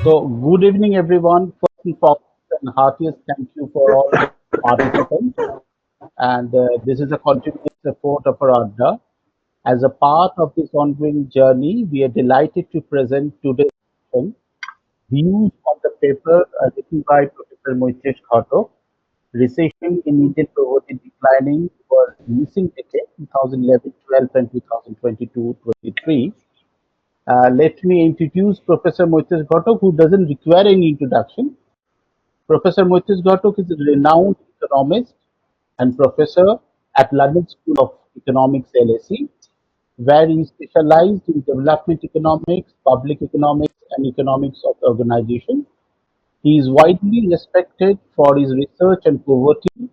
So, good evening, everyone. First and foremost, and heartiest thank you for all participants. And this is a continuous effort of our Adda. As a part of this ongoing journey, we are delighted to present today's session, views on the paper written by Professor Maitreesh Ghatak, Recession in Indian Poverty Declining for Missing Decade 2011-12 and 2022-23. Let me introduce Professor Maitreesh Ghatak, who doesn't require any introduction. Professor Maitreesh Ghatak is a renowned economist and professor at London School of Economics, LSE, where he specialized in development economics, public economics, and economics of organization. He is widely respected for his research on poverty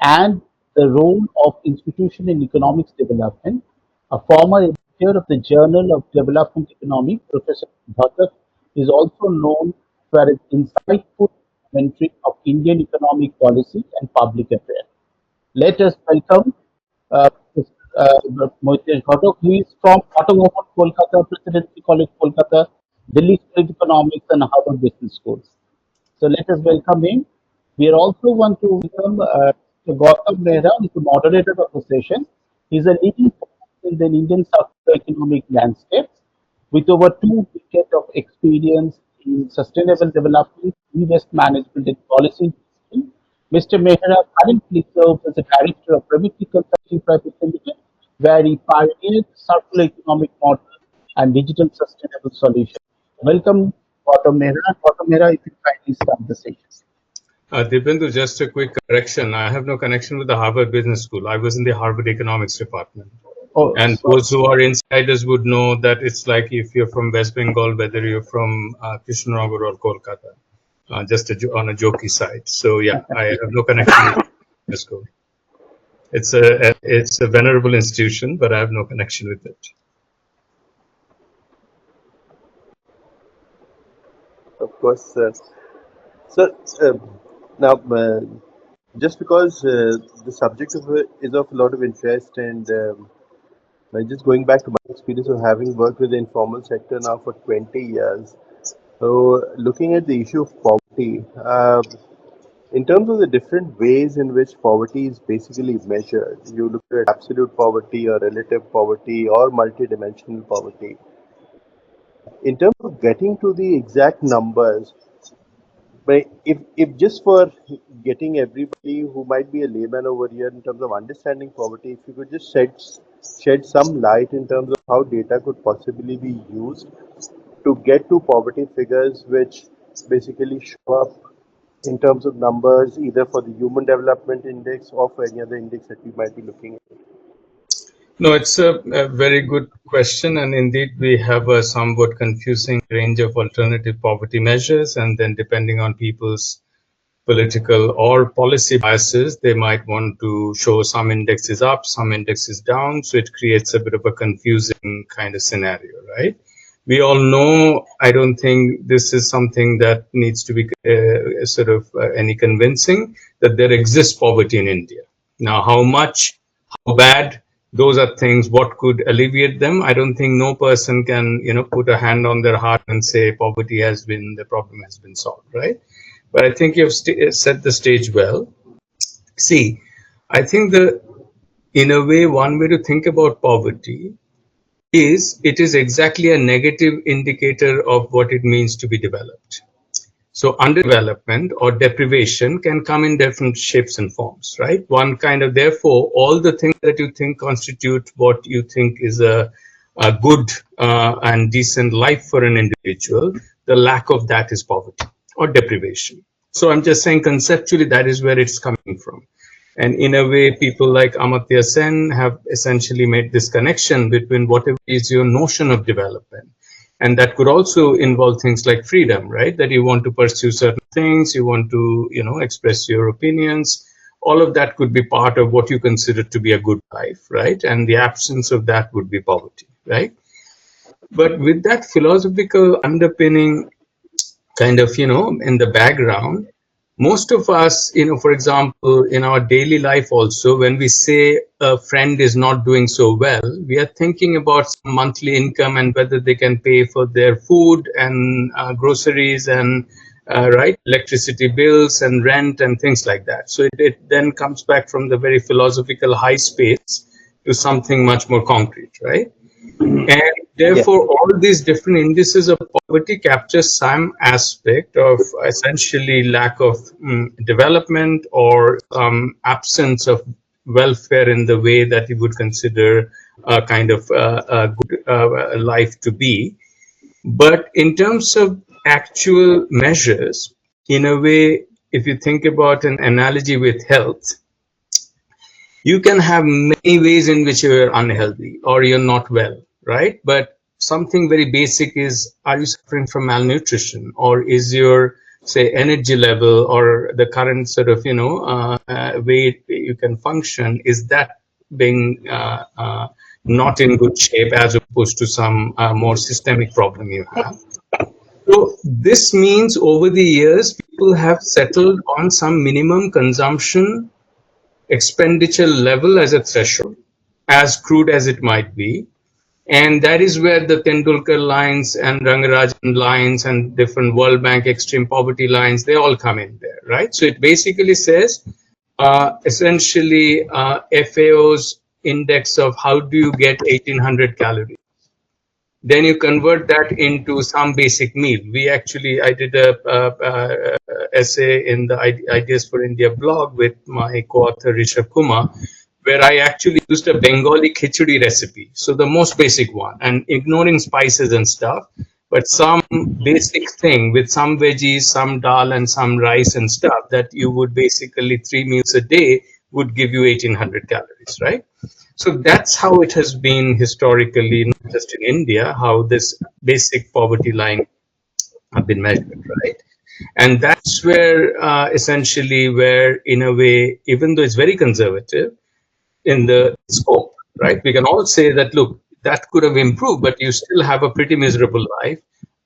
and the role of institution in economics development. A former editor of the Journal of Development Economics, Professor Ghatak is also known for his insightful commentary of Indian economic policy and public affairs. Let us welcome Maitreesh Ghatak, who is from Automotive Kolkata, Presidency College, Kolkata, Delhi School of Economics, and Harvard Business School. So let us welcome him. We are also want to welcome Gautam Mehra, who is the moderator of the session. He is a leading force in the Indian socio-economic landscape with over 2 decades of experience in sustainable development, e-waste management, and policy. Mr. Mehra currently serves as a director of Private Consulting Private Limited, where he pioneered circular economic model and digital sustainable solutions. Welcome, Gautam Mehra. Gautam Mehra, if you kindly start the session. Dipendu, just a quick correction. I have no connection with the Harvard Business School. I was in the Harvard Economics Department. And those who are insiders would know that it's like if you're from West Bengal, whether you're from Krishnanagar or Kolkata, just on a jokey side. So yeah, I have no connection with the school. It's a venerable institution, but I have no connection with it. Of course, sir. Now, just because the subject of it is of a lot of interest, and just going back to my experience of having worked with the informal sector now for 20 years, so looking at the issue of poverty, in terms of the different ways in which poverty is basically measured, you look at absolute poverty or relative poverty or multidimensional poverty. In terms of getting to the exact numbers, but if just for getting everybody who might be a layman over here in terms of understanding poverty, if you could just shed some light in terms of how data could possibly be used to get to poverty figures which basically show up in terms of numbers either for the Human Development Index or for any other index that we might be looking at. No, it's a very good question, and indeed we have a somewhat confusing range of alternative poverty measures, and then depending on people's political or policy biases, they might want to show some indexes up, some indexes down, so it creates a bit of a confusing kind of scenario, right? We all know, I don't think this is something that needs to be any convincing, that there exists poverty in India. Now, how much, how bad, those are things, what could alleviate them? I don't think no person can, put a hand on their heart and say poverty has been, the problem has been solved, right? But I think you've set the stage well. See, I think in a way, one way to think about poverty is it is exactly a negative indicator of what it means to be developed. So underdevelopment or deprivation can come in different shapes and forms, right? One kind of, therefore, all the things that you think constitute what you think is a good and decent life for an individual, the lack of that is poverty or deprivation. So I'm just saying conceptually that is where it's coming from. And in a way, people like Amartya Sen have essentially made this connection between whatever is your notion of development. And that could also involve things like freedom, right? That you want to pursue certain things, you want to, express your opinions. All of that could be part of what you consider to be a good life, right? And the absence of that would be poverty, right? But with that philosophical underpinning kind of, in the background, most of us, for example, in our daily life also, when we say a friend is not doing so well, we are thinking about some monthly income and whether they can pay for their food and groceries and right, electricity bills and rent and things like that. So it then comes back from the very philosophical high space to something much more concrete, right? And Yeah. therefore, all these different indices of poverty capture some aspect of essentially lack of development or absence of welfare in the way that you would consider a kind of a good life to be. But in terms of actual measures, in a way, if you think about an analogy with health, you can have many ways in which you're unhealthy or you're not well, right? But something very basic is, are you suffering from malnutrition, or is your, say, energy level or the current sort of way you can function, is that being not in good shape, as opposed to some more systemic problem you have? So this means over the years people have settled on some minimum consumption expenditure level as a threshold, as crude as it might be. And that is where the Tendulkar lines and Rangarajan lines and different World Bank extreme poverty lines, they all come in there, right? So it basically says, essentially, FAO's index of how do you get 1800 calories. Then you convert that into some basic meal. I did a essay in the Ideas for India blog with my co-author Rishabh Kumar, where I actually used a Bengali khichdi recipe, so the most basic one, and ignoring spices and stuff, but some basic thing with some veggies, some dal, and some rice and stuff that you would basically 3 meals a day would give you 1800 calories, right? So that's how it has been historically, not just in India, how this basic poverty line have been measured, right? And that's where essentially where, in a way, even though it's very conservative in the scope, right? We can all say that, look, that could have improved, but you still have a pretty miserable life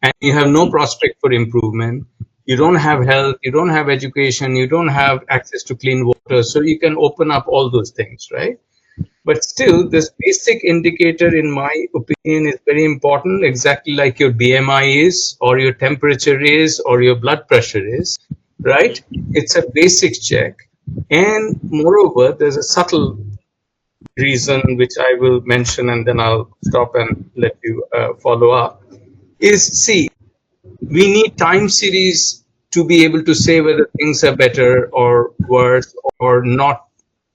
and you have no prospect for improvement. You don't have health, you don't have education, you don't have access to clean water. So you can open up all those things, right? But still, this basic indicator, in my opinion, is very important, exactly like your BMI is, or your temperature is, or your blood pressure is, right? It's a basic check. And moreover, there's a subtle reason which I will mention and then I'll stop and let you follow up. Is, see, we need time series to be able to say whether things are better or worse, or not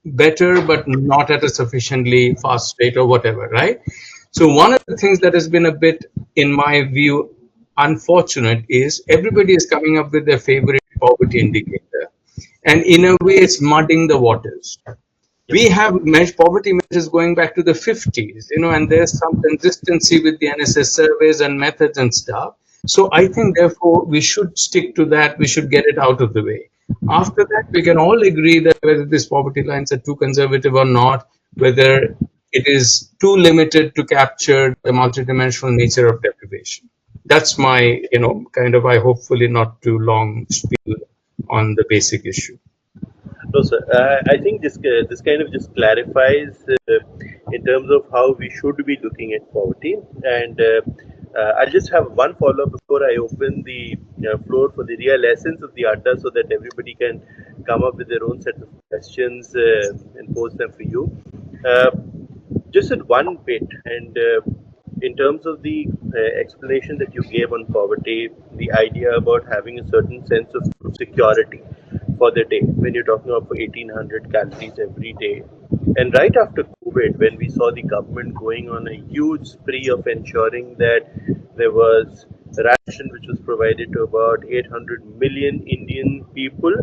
better but not at a sufficiently fast rate or whatever, right? So one of the things that has been a bit, in my view, unfortunate is everybody is coming up with their favorite poverty indicator, and in a way it's mudding the waters. We have poverty measures going back to the 50s, and there's some consistency with the NSS surveys and methods and stuff. So I think, therefore, we should stick to that. We should get it out of the way. After that, we can all agree that whether these poverty lines are too conservative or not, whether it is too limited to capture the multidimensional nature of deprivation. That's my, kind of, I hopefully not too long spiel on the basic issue. No, sir. I think this kind of just clarifies in terms of how we should be looking at poverty. And I'll just have one follow up before I open the floor for the real essence of the Adda, so that everybody can come up with their own set of questions and pose them for you. Uh, just at one bit, and in terms of the explanation that you gave on poverty, the idea about having a certain sense of security for the day, when you're talking about 1800 calories every day, and right after COVID, when we saw the government going on a huge spree of ensuring that there was ration which was provided to about 800 million Indian people,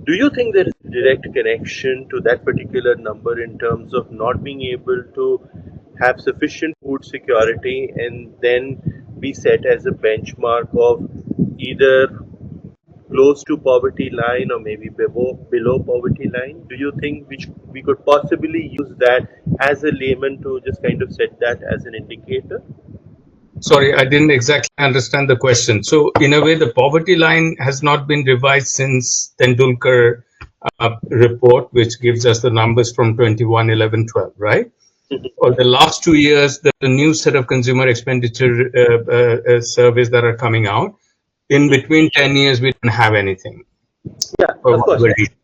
do you think there is a direct connection to that particular number in terms of not being able to have sufficient food security and then be set as a benchmark of either close to poverty line or maybe below poverty line? Do you think we could possibly use that as a layman to just kind of set that as an indicator? Sorry, I didn't exactly understand the question. So, in a way, the poverty line has not been revised since Tendulkar report, which gives us the numbers from 21, 11, 12, right? Or the last 2 years, the new set of consumer expenditure surveys that are coming out. In between 10 years, we didn't have anything Yeah, for of course. whatever reason.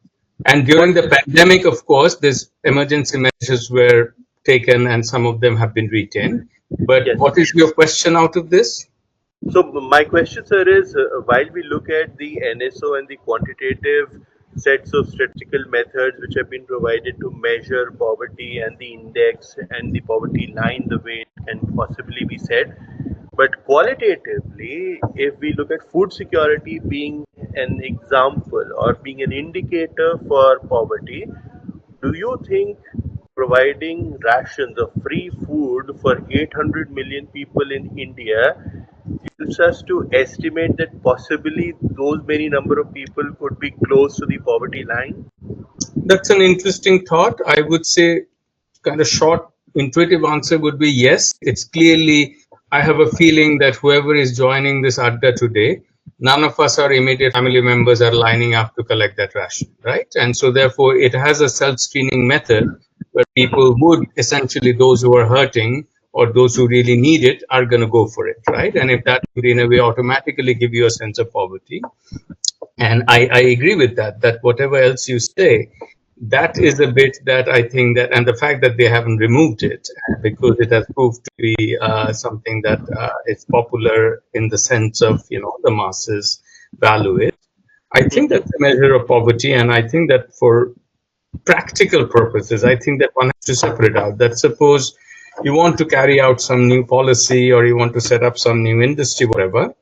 And during the pandemic, of course, these emergency measures were taken and some of them have been retained. But Yes. what is your question out of this? So my question, sir, is while we look at the NSO and the quantitative sets of statistical methods which have been provided to measure poverty and the index and the poverty line, the way it can possibly be said, but qualitatively, if we look at food security being an example or being an indicator for poverty, do you think providing rations of free food for 800 million people in India helps us to estimate that possibly those many number of people could be close to the poverty line? That's an interesting thought. I would say, kind of short, intuitive answer would be yes. It's clearly, I have a feeling that whoever is joining this Adda today, none of us, our immediate family members, are lining up to collect that ration, right? And so, therefore, it has a self screening method where people would essentially, those who are hurting or those who really need it, are going to go for it, right? And if that would, in a way, automatically give you a sense of poverty, and I agree with that, that whatever else you say, that is a bit that I think that, and the fact that they haven't removed it because it has proved to be something that is popular in the sense of, the masses value it. I think that's a measure of poverty. And I think that for practical purposes, I think that one has to separate out that suppose you want to carry out some new policy or you want to set up some new industry, whatever,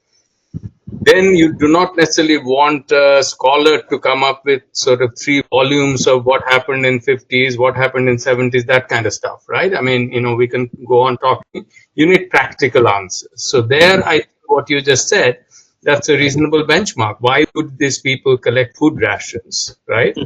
then you do not necessarily want a scholar to come up with sort of 3 volumes of what happened in 50s, what happened in 70s, that kind of stuff, right? I mean, we can go on talking. You need practical answers. So there, I think what you just said, that's a reasonable benchmark. Why would these people collect food rations, right?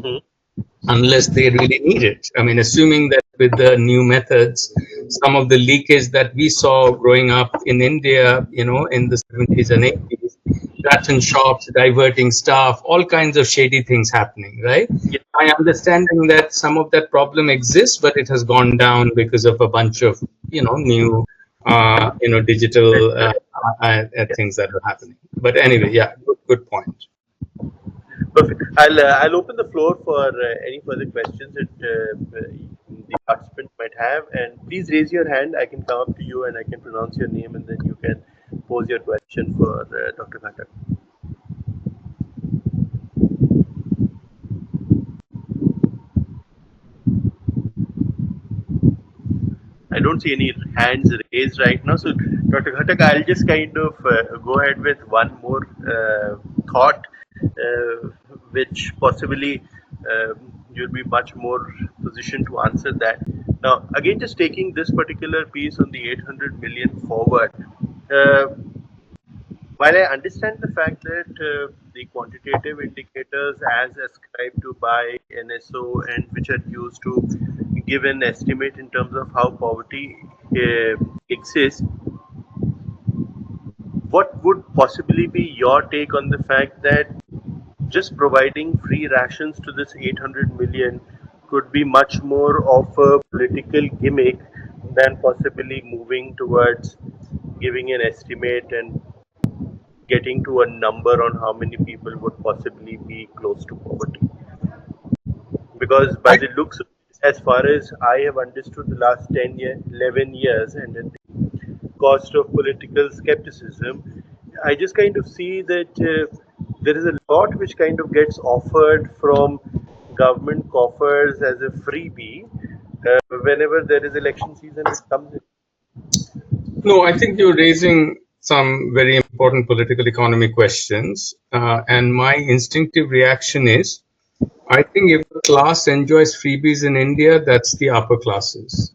Unless they really need it. I mean, assuming that with the new methods, some of the leakage that we saw growing up in India, in the 70s and 80s, ration shops diverting staff, all kinds of shady things happening, right? Yeah. My understanding that some of that problem exists, but it has gone down because of a bunch of, new, digital things that are happening. But anyway, yeah, good point. Perfect. I'll open the floor for any further questions that the participant might have, and please raise your hand. I can come up to you and I can pronounce your name, and then you can pose your question for Dr. Ghatak. I don't see any hands raised right now. So, Dr. Ghatak, I'll just kind of go ahead with one more thought, which possibly you'll be much more positioned to answer that. Now, again, just taking this particular piece on the 800 million forward, uh, while I understand the fact that the quantitative indicators as ascribed to by NSO and which are used to give an estimate in terms of how poverty exists, what would possibly be your take on the fact that just providing free rations to this 800 million could be much more of a political gimmick than possibly moving towards giving an estimate and getting to a number on how many people would possibly be close to poverty? Because by the looks of it, as far as I have understood the last 10 years, 11 years, and at the cost of political skepticism, I just kind of see that there is a lot which kind of gets offered from government coffers as a freebie whenever there is election season, it comes in. No, I think you're raising some very important political economy questions. And my instinctive reaction is, I think if a class enjoys freebies in India, that's the upper classes.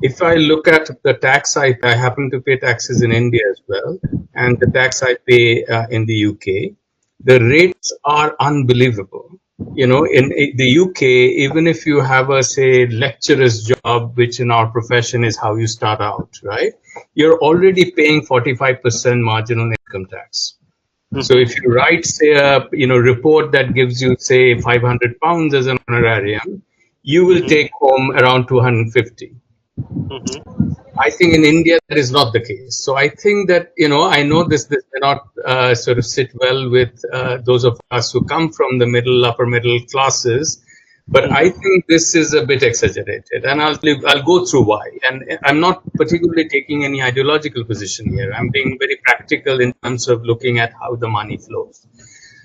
If I look at the tax I happen to pay taxes in India as well, and the tax I pay in the UK, the rates are unbelievable. In the UK, even if you have a, say, lecturer's job, which in our profession is how you start out, right? You're already paying 45% marginal income tax. So if you write, say, a report that gives you, say, £500 as an honorarium, you will take home around 250. I think in India that is not the case. So I think that I know this may not sort of sit well with those of us who come from the upper middle classes, but I think this is a bit exaggerated, and I'll go through why. And I'm not particularly taking any ideological position here. I'm being very practical in terms of looking at how the money flows.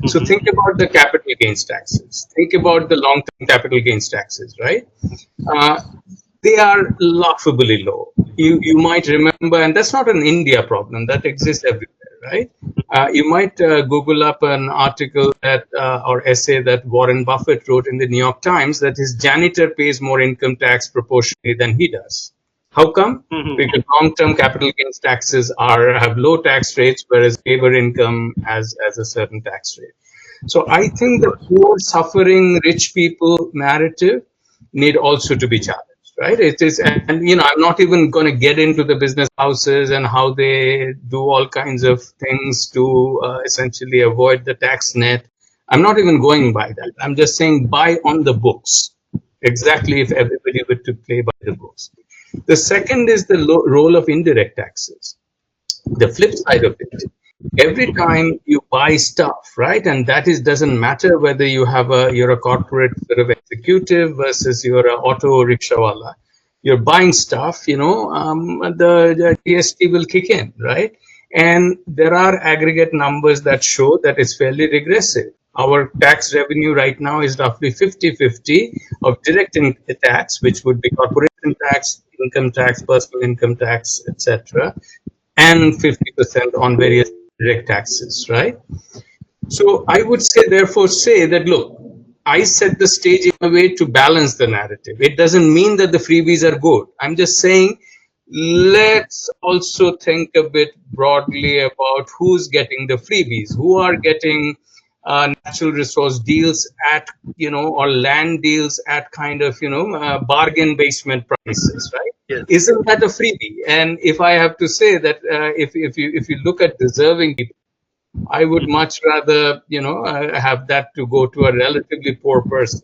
So think about the capital gains taxes. Think about the long-term capital gains taxes, right? Uh, they are laughably low. You might remember, and that's not an India problem, that exists everywhere, right? You might Google up an article that or essay that Warren Buffett wrote in the New York Times that his janitor pays more income tax proportionally than he does. How come? Because long-term capital gains taxes have low tax rates, whereas labor income has a certain tax rate. So I think the poor, suffering, rich people narrative need also to be challenged. Right? It is, and I'm not even going to get into the business houses and how they do all kinds of things to essentially avoid the tax net. I'm not even going by that. I'm just saying buy on the books. Exactly, if everybody were to play by the books. The second is the role of indirect taxes. The flip side of it, every time you buy stuff, right, and that doesn't matter whether you're a corporate sort of executive versus you're an auto rickshawala, you're buying stuff, the GST will kick in, right? And there are aggregate numbers that show that it's fairly regressive. Our tax revenue right now is roughly 50-50 of direct tax, which would be corporation tax, income tax, personal income tax, etc., and 50% on various direct taxes, right? So I would therefore say that, look, I set the stage in a way to balance the narrative. It doesn't mean that the freebies are good. I'm just saying, let's also think a bit broadly about who's getting the freebies, who are getting natural resource deals at, or land deals at kind of, bargain basement prices, right? Yes. Isn't that a freebie? And if I have to say that, if you look at deserving people, I would much rather, have that to go to a relatively poor person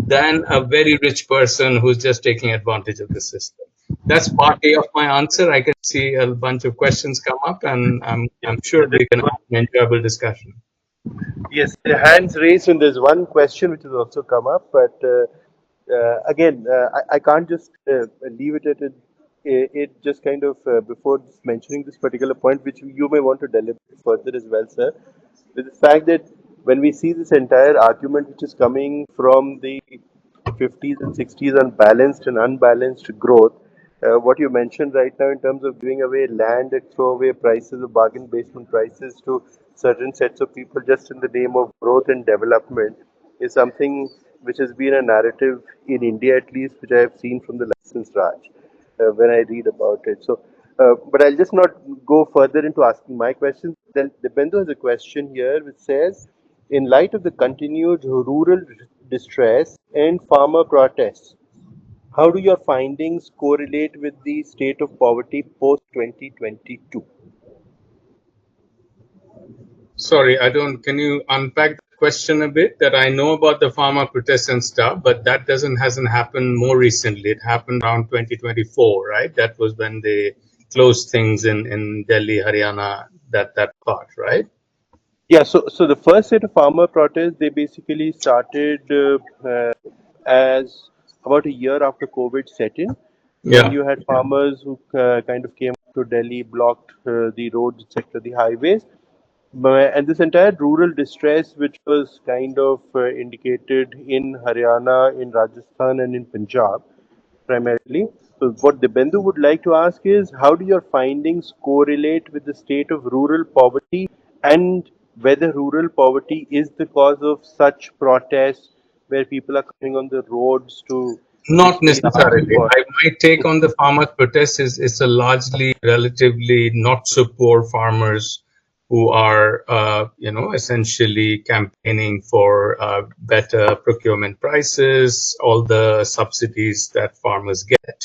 than a very rich person who's just taking advantage of the system. That's part A of my answer. I can see a bunch of questions come up, and I'm sure we can have an enjoyable discussion. Yes, the hands raised, and there's one question which has also come up, but again, I can't just leave it at it. It just kind of before mentioning this particular point, which you may want to deliberate further as well, sir, with the fact that when we see this entire argument which is coming from the 50s and 60s on balanced and unbalanced growth, what you mentioned right now in terms of giving away land at throwaway prices or bargain basement prices to certain sets of people just in the name of growth and development is something which has been a narrative in India, at least, which I have seen from the licensed Raj when I read about it. So, but I'll just not go further into asking my questions. Then the Bendo has a question here which says, in light of the continued rural distress and farmer protests, how do your findings correlate with the state of poverty post 2022? Sorry, I don't. Can you unpack the question a bit? That I know about the farmer protests and stuff, but that hasn't happened more recently. It happened around 2024, right? That was when they closed things in Delhi, Haryana, that part, right? Yeah, so the first set of farmer protests, they basically started as about a year after COVID set in, when Yeah. you had farmers who kind of came to Delhi, blocked the roads, etc., the highways, and this entire rural distress, which was kind of indicated in Haryana, in Rajasthan, and in Punjab, primarily. So, what Dibendu would like to ask is, how do your findings correlate with the state of rural poverty, and whether rural poverty is the cause of such protests where people are coming on the roads to Not basically ask necessarily. for. My take on the farmers' protest is it's a largely, relatively not so poor farmers who are, essentially campaigning for better procurement prices, all the subsidies that farmers get.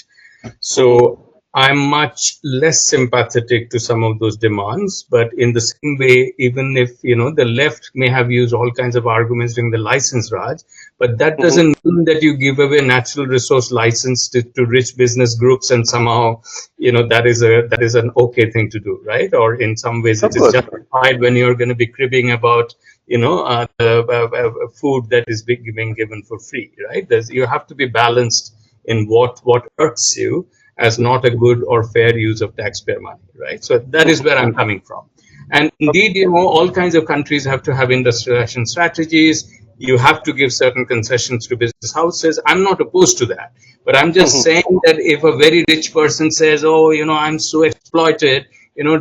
So I'm much less sympathetic to some of those demands, but in the same way, even if, the left may have used all kinds of arguments during the license Raj, but that doesn't mean that you give away natural resource license to rich business groups and somehow, that is an okay thing to do, right? Or in some ways it is justified when you're going to be cribbing about, the food that is being given for free, right? You have to be balanced in what irks you as not a good or fair use of taxpayer money, right? So that is where I'm coming from. And indeed, all kinds of countries have to have industrialization strategies. You have to give certain concessions to business houses. I'm not opposed to that. But I'm just saying that if a very rich person says, oh, I'm so exploited,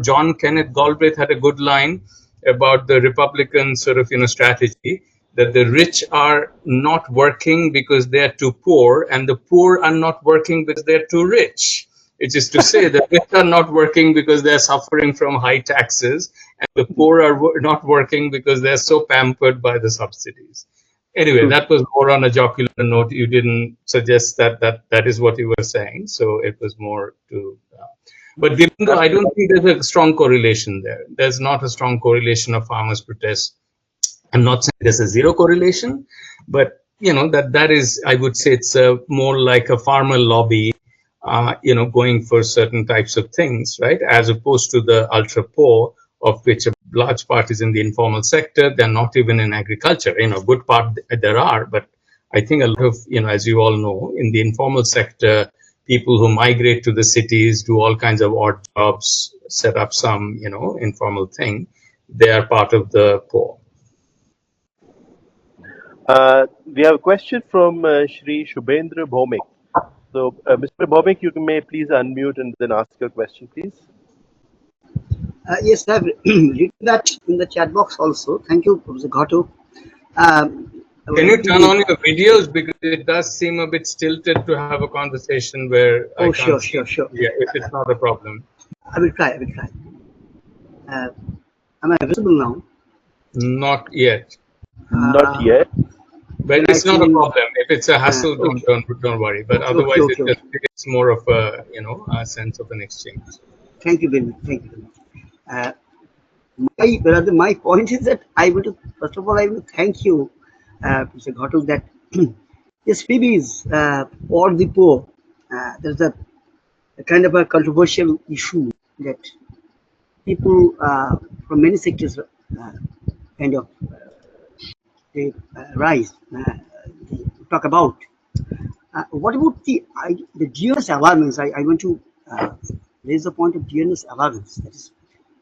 John Kenneth Galbraith had a good line about the Republican sort of, strategy, that the rich are not working because they're too poor, and the poor are not working because they're too rich. It is to say that rich are not working because they're suffering from high taxes, and the poor are not working because they're so pampered by the subsidies. Anyway, that was more on a jocular note. You didn't suggest that is what you were saying, so it was more to. But I don't think there's a strong correlation there. There's not a strong correlation of farmers' protests. I'm not saying there's a zero correlation, but that is, I would say it's more like a farmer lobby, going for certain types of things, right? As opposed to the ultra poor, of which a large part is in the informal sector. They're not even in agriculture. Good part there are, but I think a lot of, as you all know, in the informal sector, people who migrate to the cities, do all kinds of odd jobs, set up some, informal thing. They are part of the poor. We have a question from Shri Shubhendra Bhomik. So, Mr. Bhomik, you may please unmute and then ask your question, please. Yes, I've written that in the chat box also. Thank you, Professor Ghatak. Can you turn on your videos, because it does seem a bit stilted to have a conversation where I can't see. Sure. Yeah, if it's not a problem. I will try. Am I visible now? Not yet. Not yet. But it's not a problem. If it's a hassle, don't worry. But otherwise, it's more of a a sense of an exchange. Thank you very much. My point is that first of all, I will thank you, Mr. Ghatak, that this freebies for the poor. There's a kind of a controversial issue that people from many sectors kind of they rise, they talk about. What about the generous allowance? I want to raise the point of generous allowance that is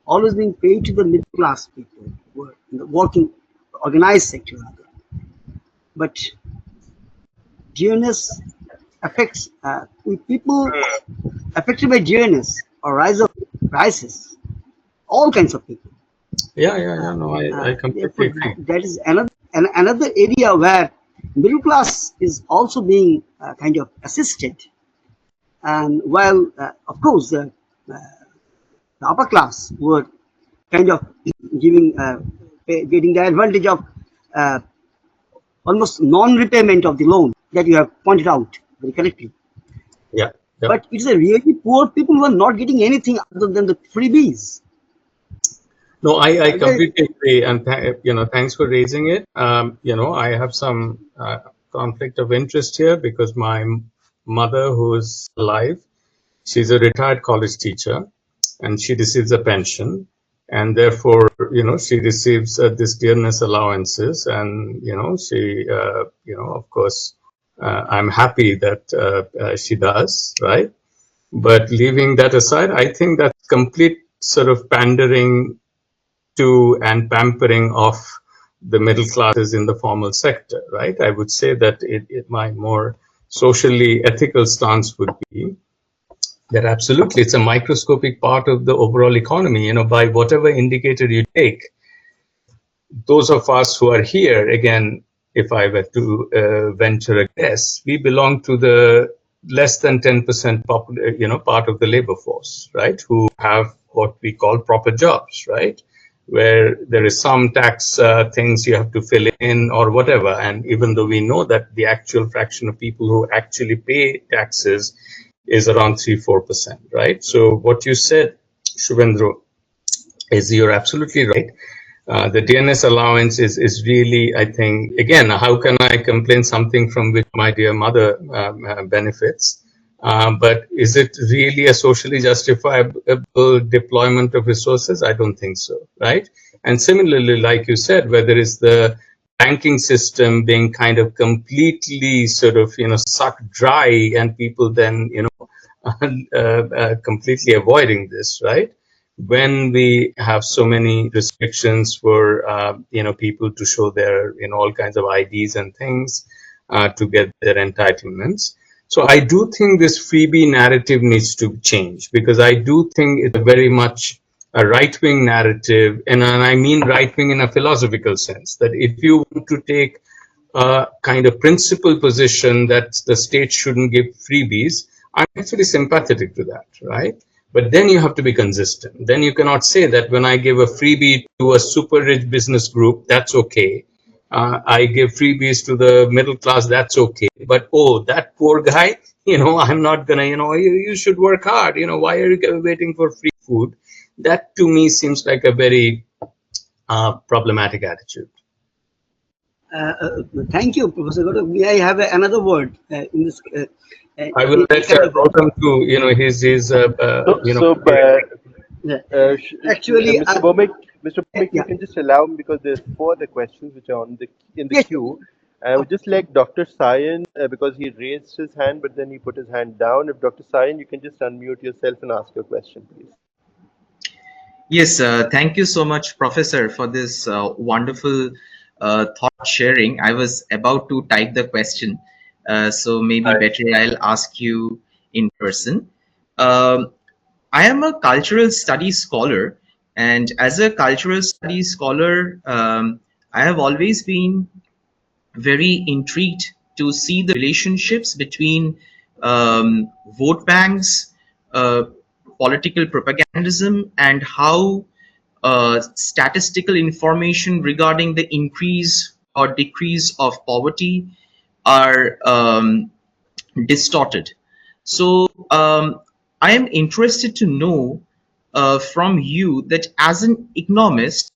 always being paid to the middle class people who are in the working, organized sector. But generous affects people affected by generous or rise of prices, all kinds of people. Yeah. No, I completely agree. That is another area where middle class is also being kind of assisted, and while of course the upper class were kind of getting the advantage of almost non-repayment of the loan that you have pointed out very correctly. Yeah. But it's a really poor people who are not getting anything other than the freebies. No, I completely agree, and thanks for raising it. I have some conflict of interest here, because my mother, who is alive, she's a retired college teacher, and she receives a pension, and therefore, she receives this dearness allowances, and she, of course, I'm happy that she does, right? But leaving that aside, I think that's complete sort of pandering to and pampering of the middle classes in the formal sector, right? I would say that my more socially ethical stance would be that absolutely it's a microscopic part of the overall economy. By whatever indicator you take, those of us who are here, again, if I were to venture a guess, we belong to the less than 10% part of the labor force, right? Who have what we call proper jobs, right? where there is some tax things you have to fill in or whatever. And even though we know that the actual fraction of people who actually pay taxes is around 3-4%, right? So what you said, Shubhendru, is you're absolutely right. The DNS allowance is really, I think, again, how can I complain something from which my dear mother benefits? But is it really a socially justifiable deployment of resources? I don't think so, right? And similarly, like you said, whether it's the banking system being kind of completely sort of, sucked dry and people then, completely avoiding this, right? When we have so many restrictions for people to show their all kinds of IDs and things to get their entitlements. So I do think this freebie narrative needs to change, because I do think it's very much a right-wing narrative, and I mean right-wing in a philosophical sense, that if you want to take a kind of principled position that the state shouldn't give freebies, I'm actually sympathetic to that, right? But then you have to be consistent. Then you cannot say that when I give a freebie to a super rich business group, that's okay. I give freebies to the middle class, that's okay. But, oh, that poor guy, I'm not going to, you should work hard. Why are you waiting for free food? That to me seems like a very problematic attitude. Thank you, Professor Gautam. May I have another word in this? I will let Gautam to, his actually, Mr. Bhomik, yeah. you can just allow me, because there's 4 other questions which are in the queue. I would just like Dr. Sayan, because he raised his hand, but then he put his hand down. If Dr. Sayan, you can just unmute yourself and ask your question, please. Yes, thank you so much, Professor, for this wonderful thought sharing. I was about to type the question, so maybe better I'll ask you in person. I am a cultural studies scholar, and as a cultural studies scholar, I have always been very intrigued to see the relationships between vote banks, political propagandism, and how statistical information regarding the increase or decrease of poverty are distorted. So I am interested to know from you that as an economist,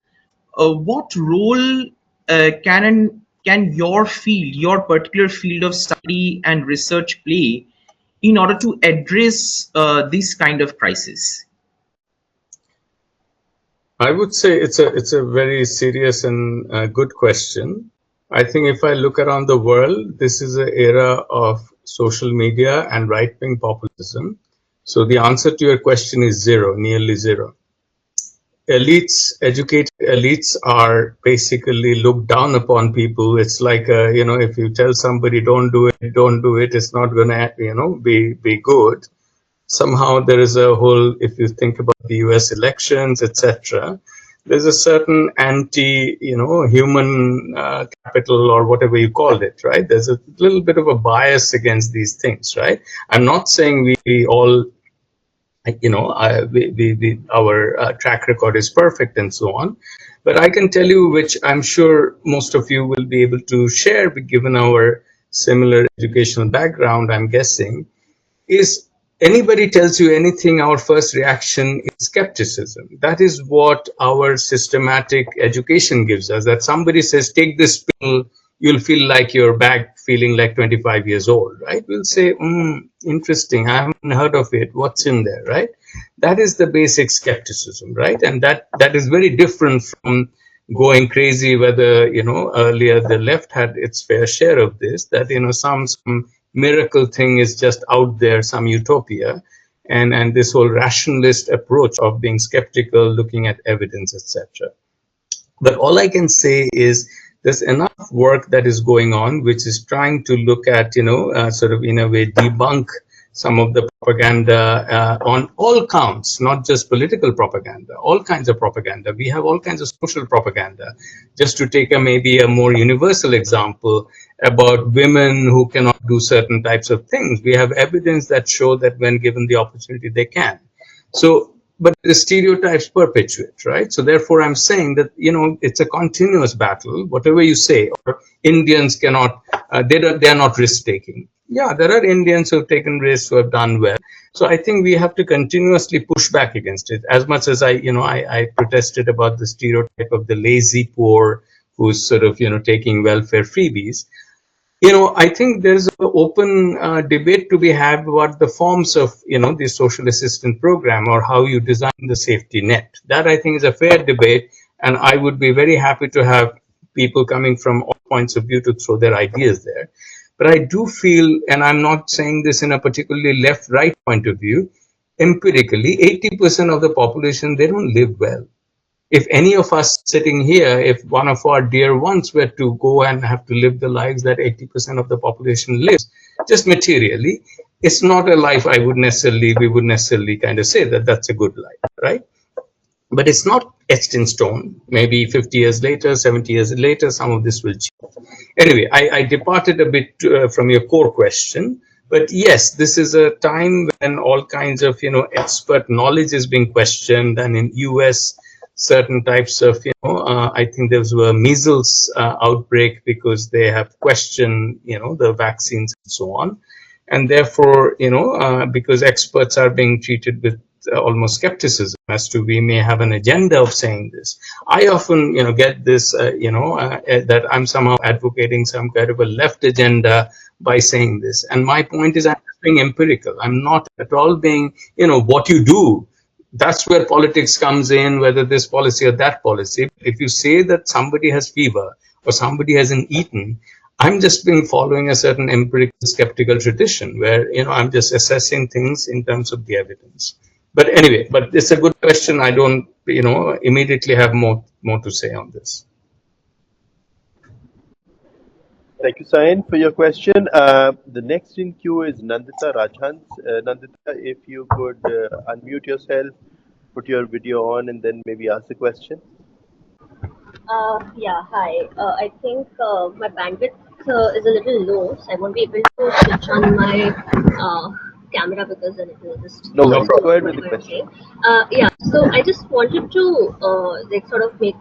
what role can your field, your particular field of study and research play in order to address this kind of crisis? I would say it's a very serious and good question. I think if I look around the world, this is an era of social media and right-wing populism. So the answer to your question is zero, nearly zero. Elites, educated elites, are basically looked down upon people. It's like, if you tell somebody don't do it, it's not going to, be good. Somehow there is a whole, if you think about the US elections, etc., there's a certain human capital, or whatever you called it, right? There's a little bit of a bias against these things, right? I'm not saying we all, our track record is perfect and so on, but I can tell you, which I'm sure most of you will be able to share, given our similar educational background, I'm guessing, is anybody tells you anything, our first reaction is skepticism. That is what our systematic education gives us. That somebody says, take this pill, you'll feel like you're back feeling like 25 years old, right? We'll say, interesting, I haven't heard of it, what's in there, right? That is the basic skepticism, right? And that is very different from going crazy, whether, earlier the left had its fair share of this, that, some miracle thing is just out there, some utopia, and this whole rationalist approach of being skeptical, looking at evidence, etc. But all I can say is there's enough work that is going on which is trying to look at, sort of in a way debunk some of the propaganda on all counts, not just political propaganda, all kinds of propaganda. We have all kinds of social propaganda. Just to take maybe a more universal example about women who cannot do certain types of things, we have evidence that show that when given the opportunity, they can. So but the stereotypes perpetuate, right? So therefore, I'm saying that, it's a continuous battle. Whatever you say, or Indians cannot, they are not risk taking. Yeah, there are Indians who have taken risks, who have done well. So I think we have to continuously push back against it. As much as I protested about the stereotype of the lazy poor who's sort of, taking welfare freebies. I think there's an open debate to be had about the forms of, the social assistance program, or how you design the safety net. That, I think, is a fair debate, and I would be very happy to have people coming from all points of view to throw their ideas there. But I do feel, and I'm not saying this in a particularly left-right point of view, empirically, 80% of the population, they don't live well. If any of us sitting here, if one of our dear ones were to go and have to live the lives that 80% of the population lives, just materially, it's not a life we would necessarily kind of say that that's a good life, right? But it's not etched in stone. Maybe 50 years later, 70 years later, some of this will change. Anyway, I departed a bit from your core question. But yes, this is a time when all kinds of, expert knowledge is being questioned. And in US, certain types of, I think there was a measles outbreak because they have questioned, the vaccines and so on. And therefore, because experts are being treated with almost skepticism as to we may have an agenda of saying this. I often, get this, that I'm somehow advocating some kind of a left agenda by saying this. And my point is I'm being empirical. I'm not at all being, what you do. That's where politics comes in, whether this policy or that policy. If you say that somebody has fever or somebody hasn't eaten, I'm just been following a certain empirical skeptical tradition where, I'm just assessing things in terms of the evidence. But anyway, but it's a good question. I don't, immediately have more to say on this. Thank you, Sayan, for your question. The next in queue is Nandita Rajhans. Nandita, if you could unmute yourself, put your video on, and then maybe ask the question. Yeah, hi. I think my bandwidth is a little low, so I won't be able to switch on my camera because then it will just. No worries. Go ahead with the question. Yeah. So I just wanted to sort of make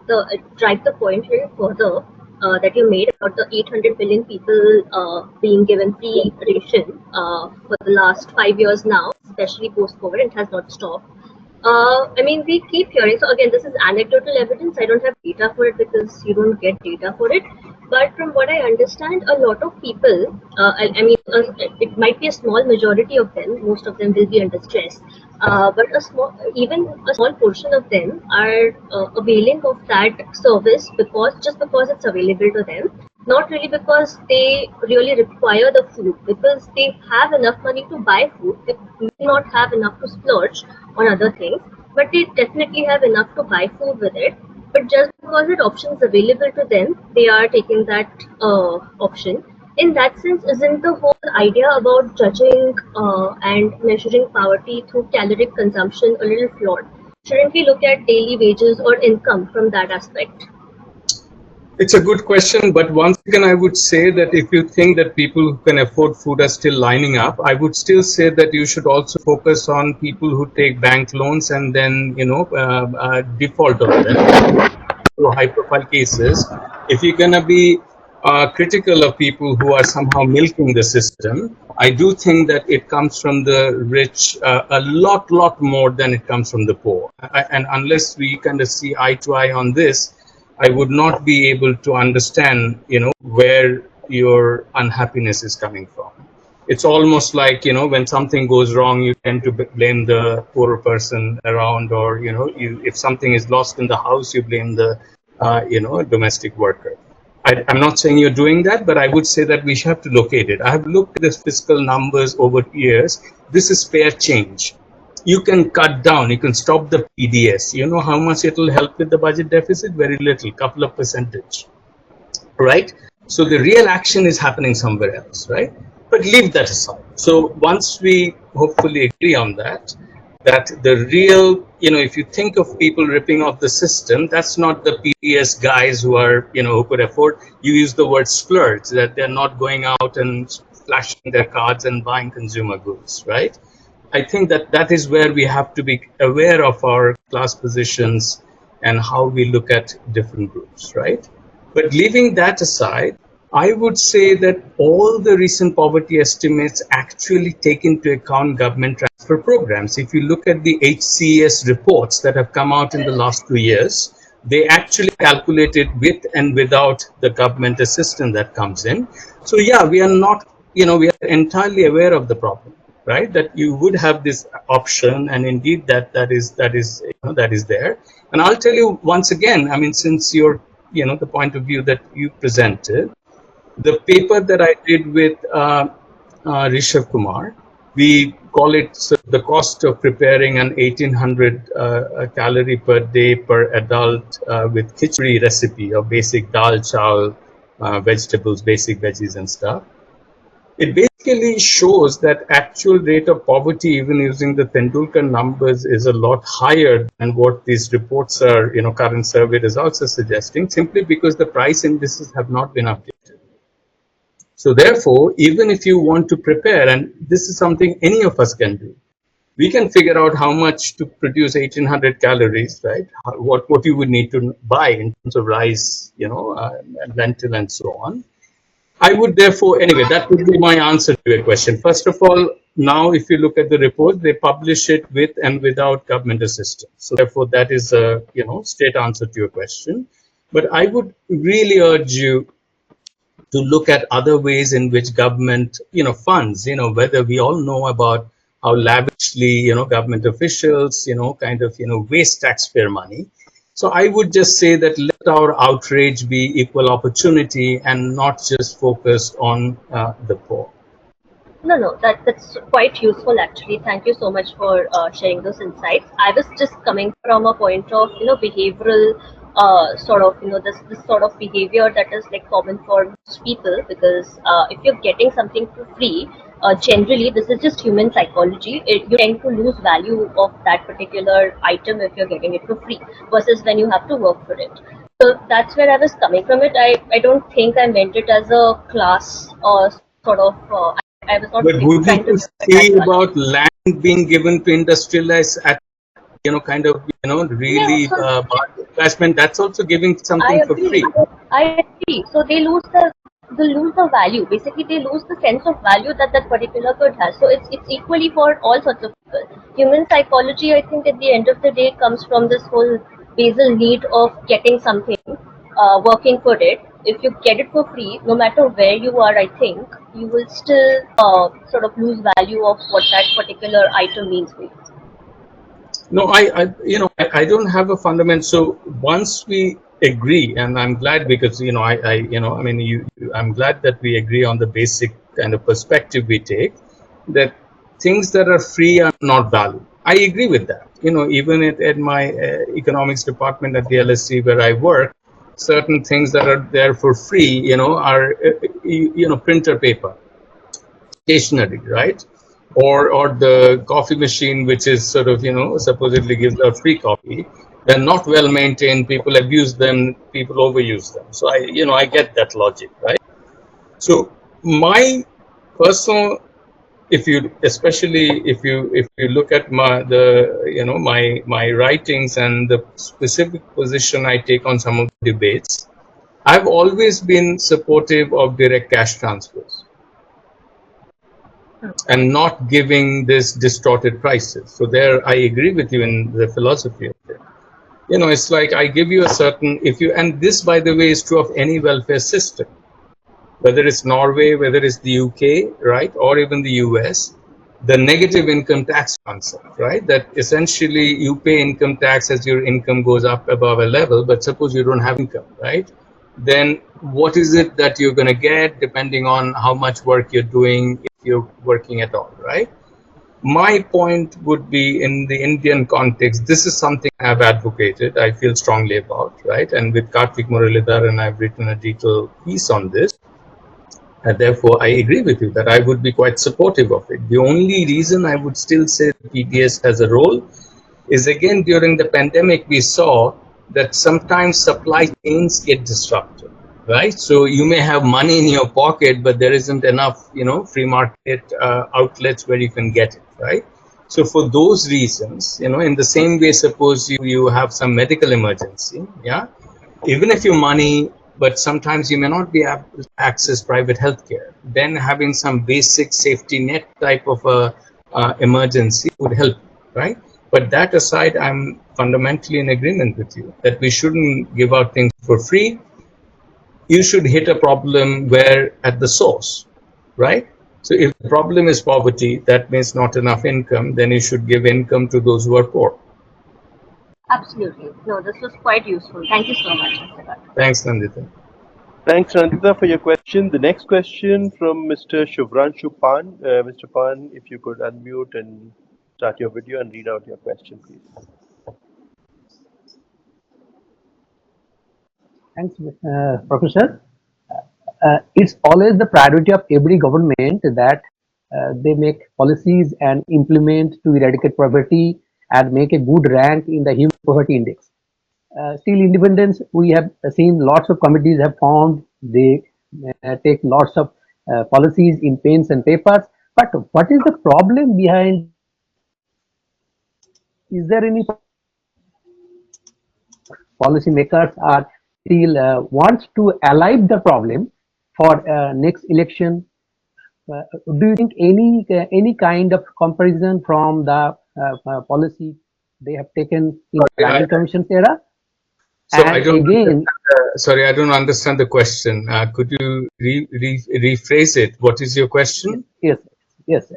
drive the point here further that you made about the 800 billion people being given free ration for the last 5 years now, especially post-COVID. It has not stopped. I mean, we keep hearing. So again, this is anecdotal evidence. I don't have data for it because you don't get data for it. But from what I understand, a lot of people, it might be a small majority of them. Most of them will be under stress. But even a small portion of them are availing of that service because it's available to them. Not really because they really require the food, because they have enough money to buy food. They may not have enough to splurge on other things, but they definitely have enough to buy food with it. But just because that option is available to them, they are taking that option. In that sense, isn't the whole idea about judging and measuring poverty through caloric consumption a little flawed? Shouldn't we look at daily wages or income from that aspect? It's a good question, but once again, I would say that if you think that people who can afford food are still lining up, I would still say that you should also focus on people who take bank loans and then, default on them. So high-profile cases. If you're going to be critical of people who are somehow milking the system, I do think that it comes from the rich a lot more than it comes from the poor. And unless we kind of see eye to eye on this, I would not be able to understand, where your unhappiness is coming from. It's almost like, when something goes wrong, you tend to blame the poorer person around, or, if something is lost in the house, you blame the, domestic worker. I'm not saying you're doing that, but I would say that we have to locate it. I have looked at the fiscal numbers over years. This is fair change. You can cut down, you can stop the PDS. You know how much it will help with the budget deficit? Very little, couple of percentage, right? So the real action is happening somewhere else, right? But leave that aside. So once we hopefully agree on that the real, if you think of people ripping off the system, that's not the PDS guys who are, who could afford. You use the word splurge, that they're not going out and flashing their cards and buying consumer goods, right? I think that that is where we have to be aware of our class positions and how we look at different groups, right? But leaving that aside, I would say that all the recent poverty estimates actually take into account government transfer programs. If you look at the HCS reports that have come out in the last 2 years, they actually calculate it with and without the government assistance that comes in. So yeah, we are not, we are entirely aware of the problem, right? That you would have this option, and indeed that is there. And I'll tell you once again, I mean, since you're, the point of view that you presented, the paper that I did with Rishabh Kumar, we call it the cost of preparing an 1800 calorie per day per adult with khichdi recipe of basic dal, chawal, vegetables, basic veggies and stuff. It basically shows that actual rate of poverty, even using the Tendulkar numbers, is a lot higher than what these reports are, current survey results are suggesting, simply because the price indices have not been updated. So therefore, even if you want to prepare, and this is something any of us can do, we can figure out how much to produce 1800 calories, right? What you would need to buy in terms of rice, and lentil and so on. I would therefore, anyway, that would be my answer to your question. First of all, now if you look at the report, they publish it with and without government assistance. So therefore, that is a straight answer to your question. But I would really urge you to look at other ways in which government, funds, whether we all know about how lavishly, government officials, waste taxpayer money. So I would just say that let our outrage be equal opportunity and not just focused on the poor. No, that's quite useful actually. Thank you so much for sharing those insights. I was just coming from a point of behavioral sort of this sort of behavior that is like common for most people, because if you're getting something for free, generally this is just human psychology. You tend to lose value of that particular item if you're getting it for free versus when you have to work for it. So that's where I was coming from it. I don't think I meant it as a class or sort of. I was not But trying wouldn't to you that say much. about land being given to industrialize at Yeah, really so investment? That's also giving I something for agree. free. I agree. So they lose the value. Basically, they lose the sense of value that that particular good has. So it's equally for all sorts of people. Human psychology, I think, at the end of the day, comes from this whole basal need of getting something, working for it. If you get it for free, no matter where you are, I think you will still sort of lose value of what that particular item means for you. No, I don't have a fundament. So once we agree, and I'm glad because I mean, I'm glad that we agree on the basic kind of perspective we take, that things that are free are not value. I agree with that. Even at my economics department at the LSE where I work, certain things that are there for free, are printer paper, stationery, right? Or the coffee machine, which is sort of supposedly gives a free coffee. They're not well maintained. People abuse them. People overuse them. So I get that logic, right? So my personal, if you especially if you look at my writings and the specific position I take on some of the debates, I've always been supportive of direct cash transfers and not giving this distorted prices. So there I agree with you in the philosophy of it. It's like I give you a certain, and this by the way is true of any welfare system, whether it's Norway, whether it's the UK, right, or even the US, the negative income tax concept, right, that essentially you pay income tax as your income goes up above a level, but suppose you don't have income, right, then what is it that you're going to get depending on how much work you're doing, if you're working at all, right? My point would be in the Indian context, this is something I've advocated, I feel strongly about, right? And with Karthik Muralidhar, and I've written a detailed piece on this. And therefore, I agree with you that I would be quite supportive of it. The only reason I would still say PDS has a role is, again, during the pandemic, we saw that sometimes supply chains get disrupted, right? So you may have money in your pocket, but there isn't enough, free market outlets where you can get it, right? So for those reasons, in the same way, suppose you have some medical emergency, yeah, even if your money, but sometimes you may not be able to access private healthcare, then having some basic safety net type of a emergency would help, right? But that aside, I'm fundamentally in agreement with you that we shouldn't give out things for free. You should hit a problem where at the source, right? So if the problem is poverty, that means not enough income, then you should give income to those who are poor. Absolutely. No, this was quite useful. Thank you so much, Mr. Gautam. Thanks, Nandita. Thanks, Nandita, for your question. The next question from Mr. Shuvranshu Pan. Mr. Pan, if you could unmute and start your video and read out your question, please. Thanks, Professor. It's always the priority of every government that they make policies and implement to eradicate poverty and make a good rank in the human poverty index. Till independence, we have seen lots of committees have formed. They take lots of policies in pens and papers. But what is the problem behind? Is there any policymakers are still want to alive the problem for next election? Do you think any kind of comparison from the policy they have taken in planning commission's era? So And again, sorry, I don't understand the question. Could you rephrase it? What is your question? yes, yes.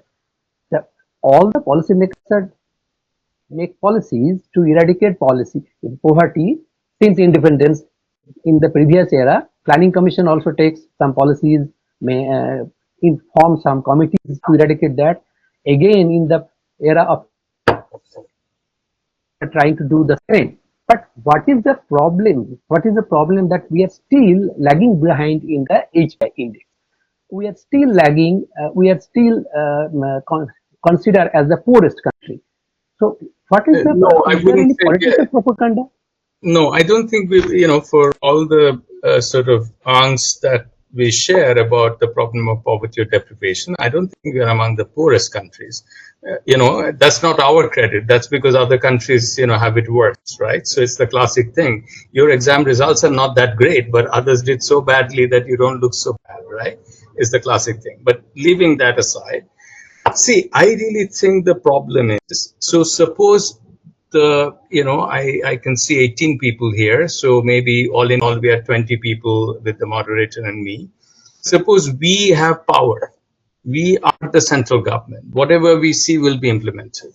All the policymakers make policies to eradicate poverty since independence. In the previous era, planning commission also takes some policies, may inform some committees to eradicate that. Again, in the era of trying to do the same. But what is the problem? What is the problem that we are still lagging behind in the HI index? We are still lagging. We are still considered as the poorest country. So, what is the? No, I is there wouldn't any say political propaganda? No, I don't think we, for all the sort of angst that we share about the problem of poverty or deprivation, I don't think we're among the poorest countries. That's not our credit. That's because other countries, have it worse, right? So it's the classic thing. Your exam results are not that great, but others did so badly that you don't look so bad, right? Is the classic thing. But leaving that aside, see, I really think the problem is, so suppose I can see 18 people here, so maybe all in all we are 20 people with the moderator and me. Suppose we have power, we are the central government, whatever we see will be implemented.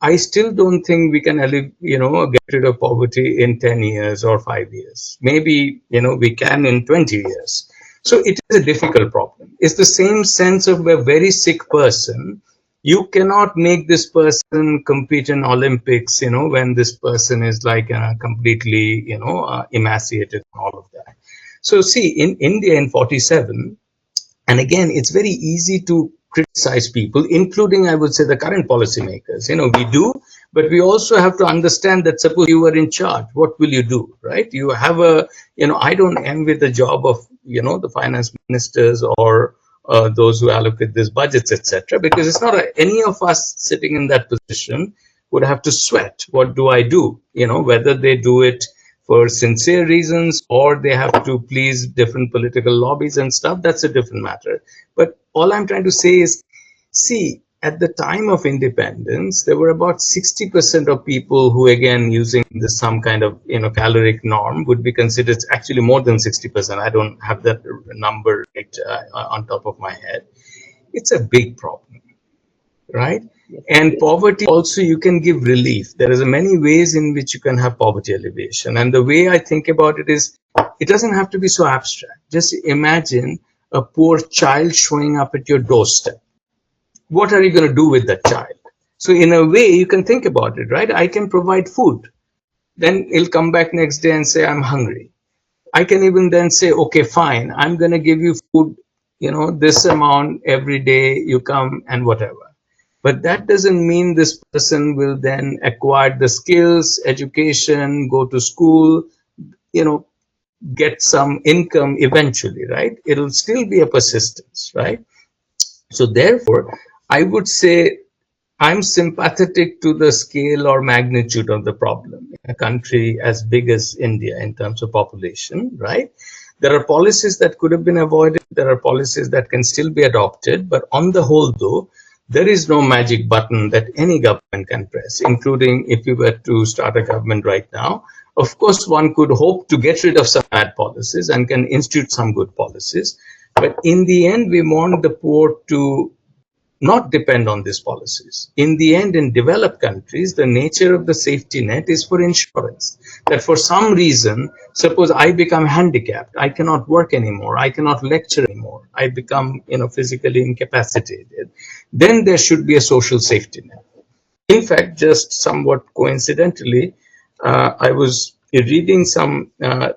I still don't think we can get rid of poverty in 10 years or 5 years. Maybe we can in 20 years. So it is a difficult problem. It's the same sense of a very sick person. You cannot make this person compete in Olympics, when this person is like completely, emaciated and all of that. So see, in India in 47, and again, it's very easy to criticize people, including, I would say, the current policymakers. We do, but we also have to understand that suppose you were in charge, what will you do, right? You have I don't envy the job of, the finance ministers or those who allocate these budgets, etc., because it's not any of us sitting in that position would have to sweat. What do I do? Whether they do it for sincere reasons or they have to please different political lobbies and stuff, that's a different matter. But all I'm trying to say is, see, at the time of independence, there were about 60% of people who, again, using some kind of caloric norm, would be considered actually more than 60%. I don't have that number right, on top of my head. It's a big problem, right? And poverty also, you can give relief. There is many ways in which you can have poverty alleviation. And the way I think about it is, it doesn't have to be so abstract. Just imagine a poor child showing up at your doorstep. What are you going to do with that child? So in a way, you can think about it, right? I can provide food. Then he'll come back next day and say, I'm hungry. I can even then say, okay, fine, I'm going to give you food, this amount every day, you come and whatever. But that doesn't mean this person will then acquire the skills, education, go to school, get some income eventually, right? It'll still be a persistence, right? So therefore, I would say I'm sympathetic to the scale or magnitude of the problem in a country as big as India in terms of population, right? There are policies that could have been avoided. There are policies that can still be adopted. But on the whole, though, there is no magic button that any government can press, including if you were to start a government right now. Of course, one could hope to get rid of some bad policies and can institute some good policies. But in the end, we want the poor to not depend on these policies. In the end, in developed countries, the nature of the safety net is for insurance. That for some reason, suppose I become handicapped, I cannot work anymore, I cannot lecture anymore, I become physically incapacitated, then there should be a social safety net. In fact, just somewhat coincidentally, I was reading some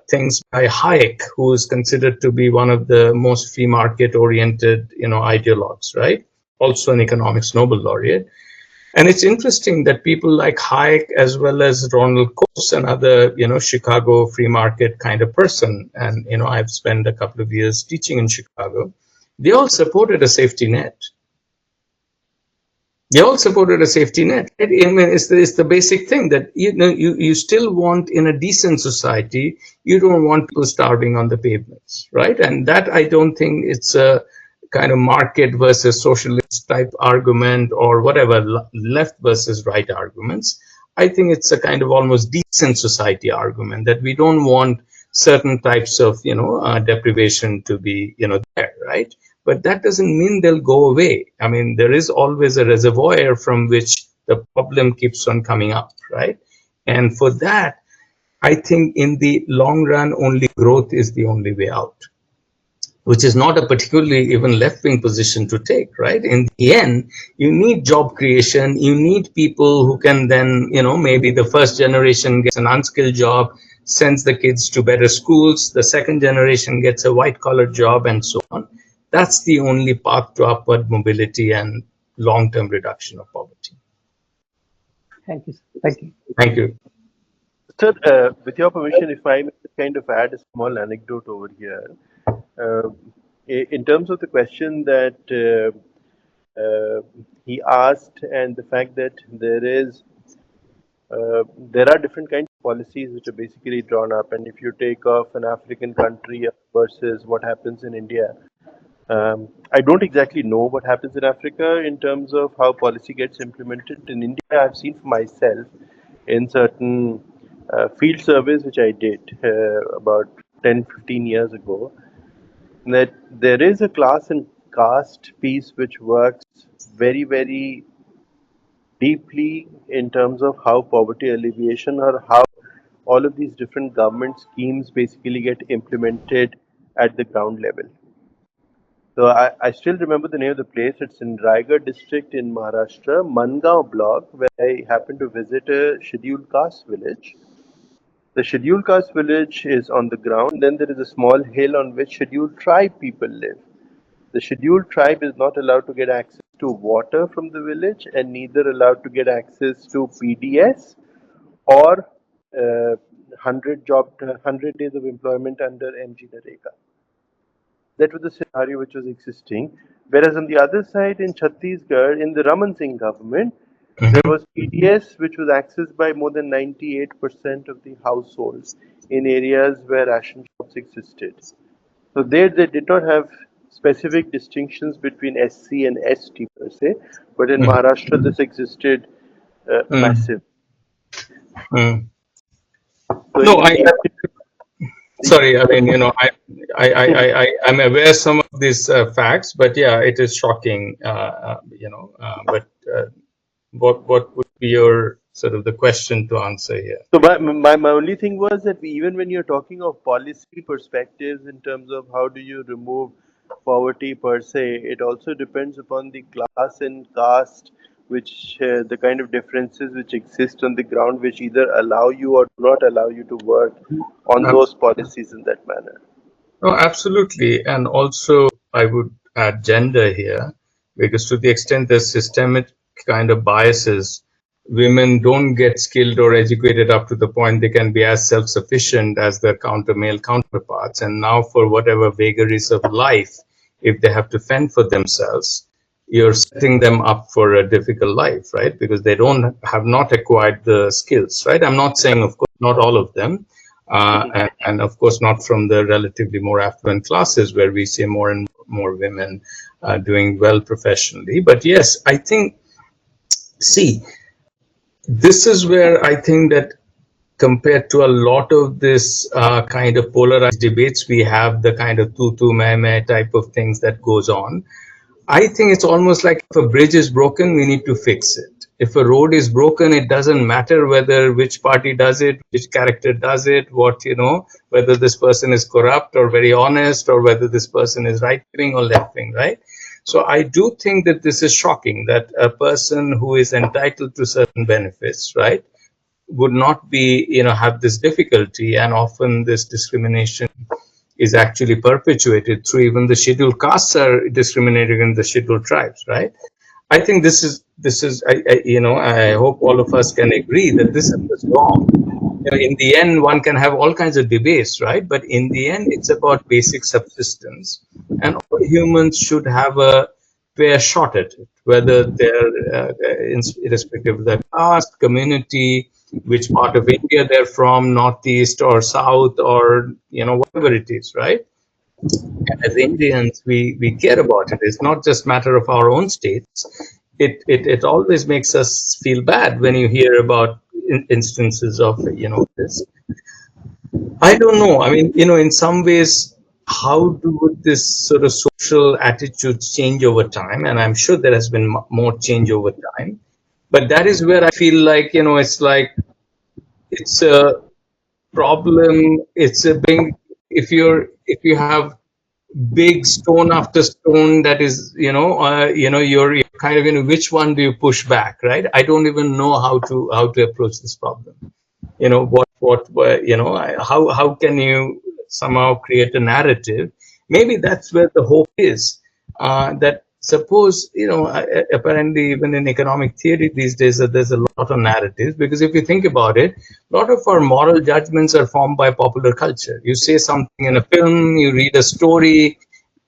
things by Hayek, who is considered to be one of the most free market oriented, ideologues, right? Also an economics Nobel laureate. And it's interesting that people like Hayek, as well as Ronald Coase, and other, Chicago free market kind of person, and, I've spent a couple of years teaching in Chicago, they all supported a safety net. They all supported a safety net. I mean, it's the basic thing that you still want, in a decent society, you don't want people starving on the pavements, right? And that, I don't think it's a kind of market versus socialist type argument or whatever, left versus right arguments. I think it's a kind of almost decent society argument that we don't want certain types of deprivation to be there, right? But that doesn't mean they'll go away. I mean, there is always a reservoir from which the problem keeps on coming up, right? And for that, I think in the long run, only growth is the only way out, which is not a particularly even left-wing position to take, right? In the end, you need job creation. You need people who can then, maybe the first generation gets an unskilled job, sends the kids to better schools. The second generation gets a white-collar job, and so on. That's the only path to upward mobility and long-term reduction of poverty. Thank you. Thank you. Thank you. Sir, with your permission, if I may kind of add a small anecdote over here. In terms of the question that he asked, and the fact that there are different kinds of policies which are basically drawn up, and if you take off an African country versus what happens in India, I don't exactly know what happens in Africa in terms of how policy gets implemented. In India, I've seen for myself in certain field surveys which I did about 10-15 years ago, that there is a class and caste piece which works very, very deeply in terms of how poverty alleviation or how all of these different government schemes basically get implemented at the ground level. So I still remember the name of the place. It's in Raigad district in Maharashtra, Mangaon block, where I happened to visit a scheduled caste village. The scheduled caste village is on the ground. Then there is a small hill on which scheduled tribe people live. The scheduled tribe is not allowed to get access to water from the village, and neither allowed to get access to PDS or 100 days of employment under MG Narega. That was the scenario which was existing. Whereas on the other side in Chhattisgarh, in the Raman Singh government, there was PDS which was accessed by more than 98% of the households in areas where ration shops existed. So there they did not have specific distinctions between SC and ST per se, but in Maharashtra this existed massive. Mm. So No, sorry, I mean, I'm aware of some of these facts, but yeah, it is shocking, but what would be your sort of the question to answer here? So my only thing was that even when you're talking of policy perspectives in terms of how do you remove poverty per se, it also depends upon the class and caste, which the kind of differences which exist on the ground, which either allow you or do not allow you to work on those policies in that manner. Oh, absolutely. And also, I would add gender here, because to the extent there's systemic kind of biases, women don't get skilled or educated up to the point they can be as self-sufficient as their male counterparts. And now, for whatever vagaries of life, if they have to fend for themselves, you're setting them up for a difficult life, right? Because they have not acquired the skills, right? I'm not saying, of course, not all of them, and of course not from the relatively more affluent classes where we see more and more women doing well professionally. But yes, I think, see, this is where I think that compared to a lot of this kind of polarized debates we have, the kind of tu meh meh type of things that goes on, I think it's almost like if a bridge is broken, we need to fix it. If a road is broken, it doesn't matter whether which party does it, which character does it, what, whether this person is corrupt or very honest, or whether this person is right wing or left wing, right? So I do think that this is shocking that a person who is entitled to certain benefits, right, would not be, have this difficulty, and often this discrimination is actually perpetuated through even the scheduled castes are discriminating in the scheduled tribes, right? I think this is I hope all of us can agree that this is just wrong. In the end, one can have all kinds of debates, right? But in the end, it's about basic subsistence, and all humans should have a fair shot at it, whether they're irrespective of their caste, community, which part of India they're from, northeast or south, or whatever it is, right? As Indians, we care about it. It's not just matter of our own states. It always makes us feel bad when you hear about instances of this. I don't know. I mean, in some ways, how do this sort of social attitudes change over time? And I'm sure there has been more change over time. But that is where I feel like it's like it's a problem. It's a big if you have big stone after stone that is you're kind of which one do you push back, right? I don't even know how to approach this problem. How can you somehow create a narrative? Maybe that's where the hope is, that suppose apparently even in economic theory these days that there's a lot of narratives, because if you think about it, a lot of our moral judgments are formed by popular culture. You say something in a film, you read a story,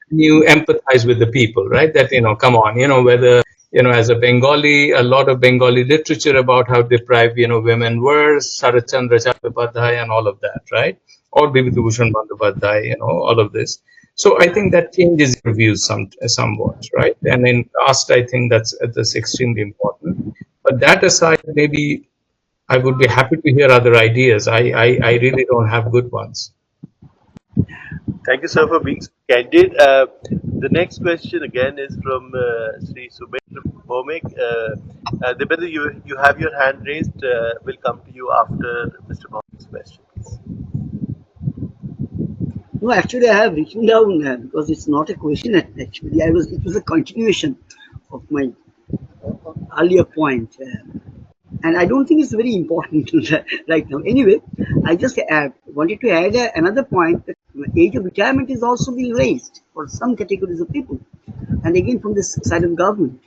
you empathize with the people, right? That come on, whether as a Bengali, a lot of Bengali literature about how deprived women were, Sarat Chandra Chattopadhyay and all of that, right? Or Bibhibhushan Bandyopadhyay, all of this. So I think that changes your views somewhat, right? And in caste, I think that's extremely important. But that aside, maybe I would be happy to hear other ideas. I really don't have good ones. Thank you, sir, for being so candid. The next question again is from Sri Subendra Bhomik. Whether you have your hand raised, we'll come to you after Mr. Bhomik's question. No, actually, I have written down because it's not a question. Actually, it was a continuation of my earlier point, and I don't think it's very important right now. Anyway, I just wanted to add another point that age of retirement is also being raised for some categories of people, and again from this side of government.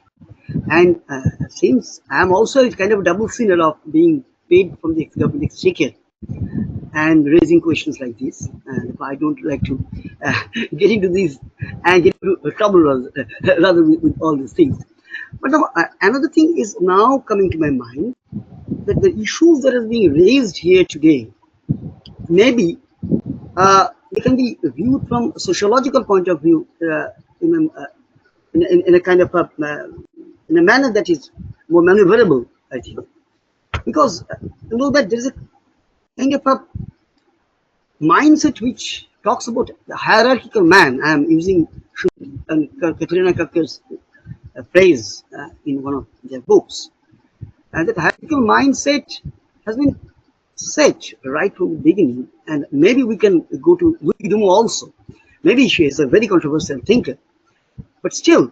And since I'm also kind of a double sinner of being paid from the government exchequer and raising questions like this, and I don't like to get into these and get into trouble rather with all these things. But now, another thing is now coming to my mind, that the issues that are being raised here today, maybe they can be viewed from a sociological point of view in a kind of in a manner that is more maneuverable, I think, because that there is a kind of a mindset which talks about the hierarchical man. I am using Katrina Kakker's phrase in one of their books, and that hierarchical mindset has been set right from the beginning, and maybe we can go to Wisdom also. Maybe she is a very controversial thinker, but still,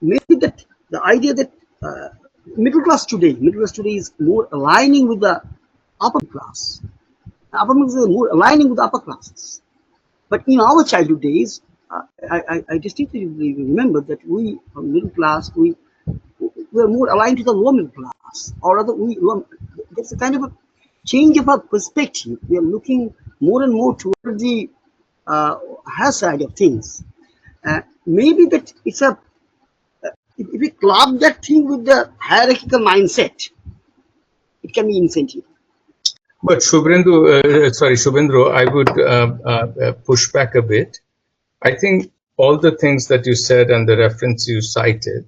maybe that the idea that middle class today is more aligning with the upper class. The upper class is more aligning with the upper classes. But in our childhood days, I distinctly remember that we, from middle class, we were more aligned to the lower middle class, or rather, there's a kind of a change of our perspective. We are looking more and more toward the higher side of things. Maybe that it's a if we club that thing with the hierarchical mindset, it can be incentive. But Shubhendru, I would push back a bit. I think all the things that you said and the reference you cited,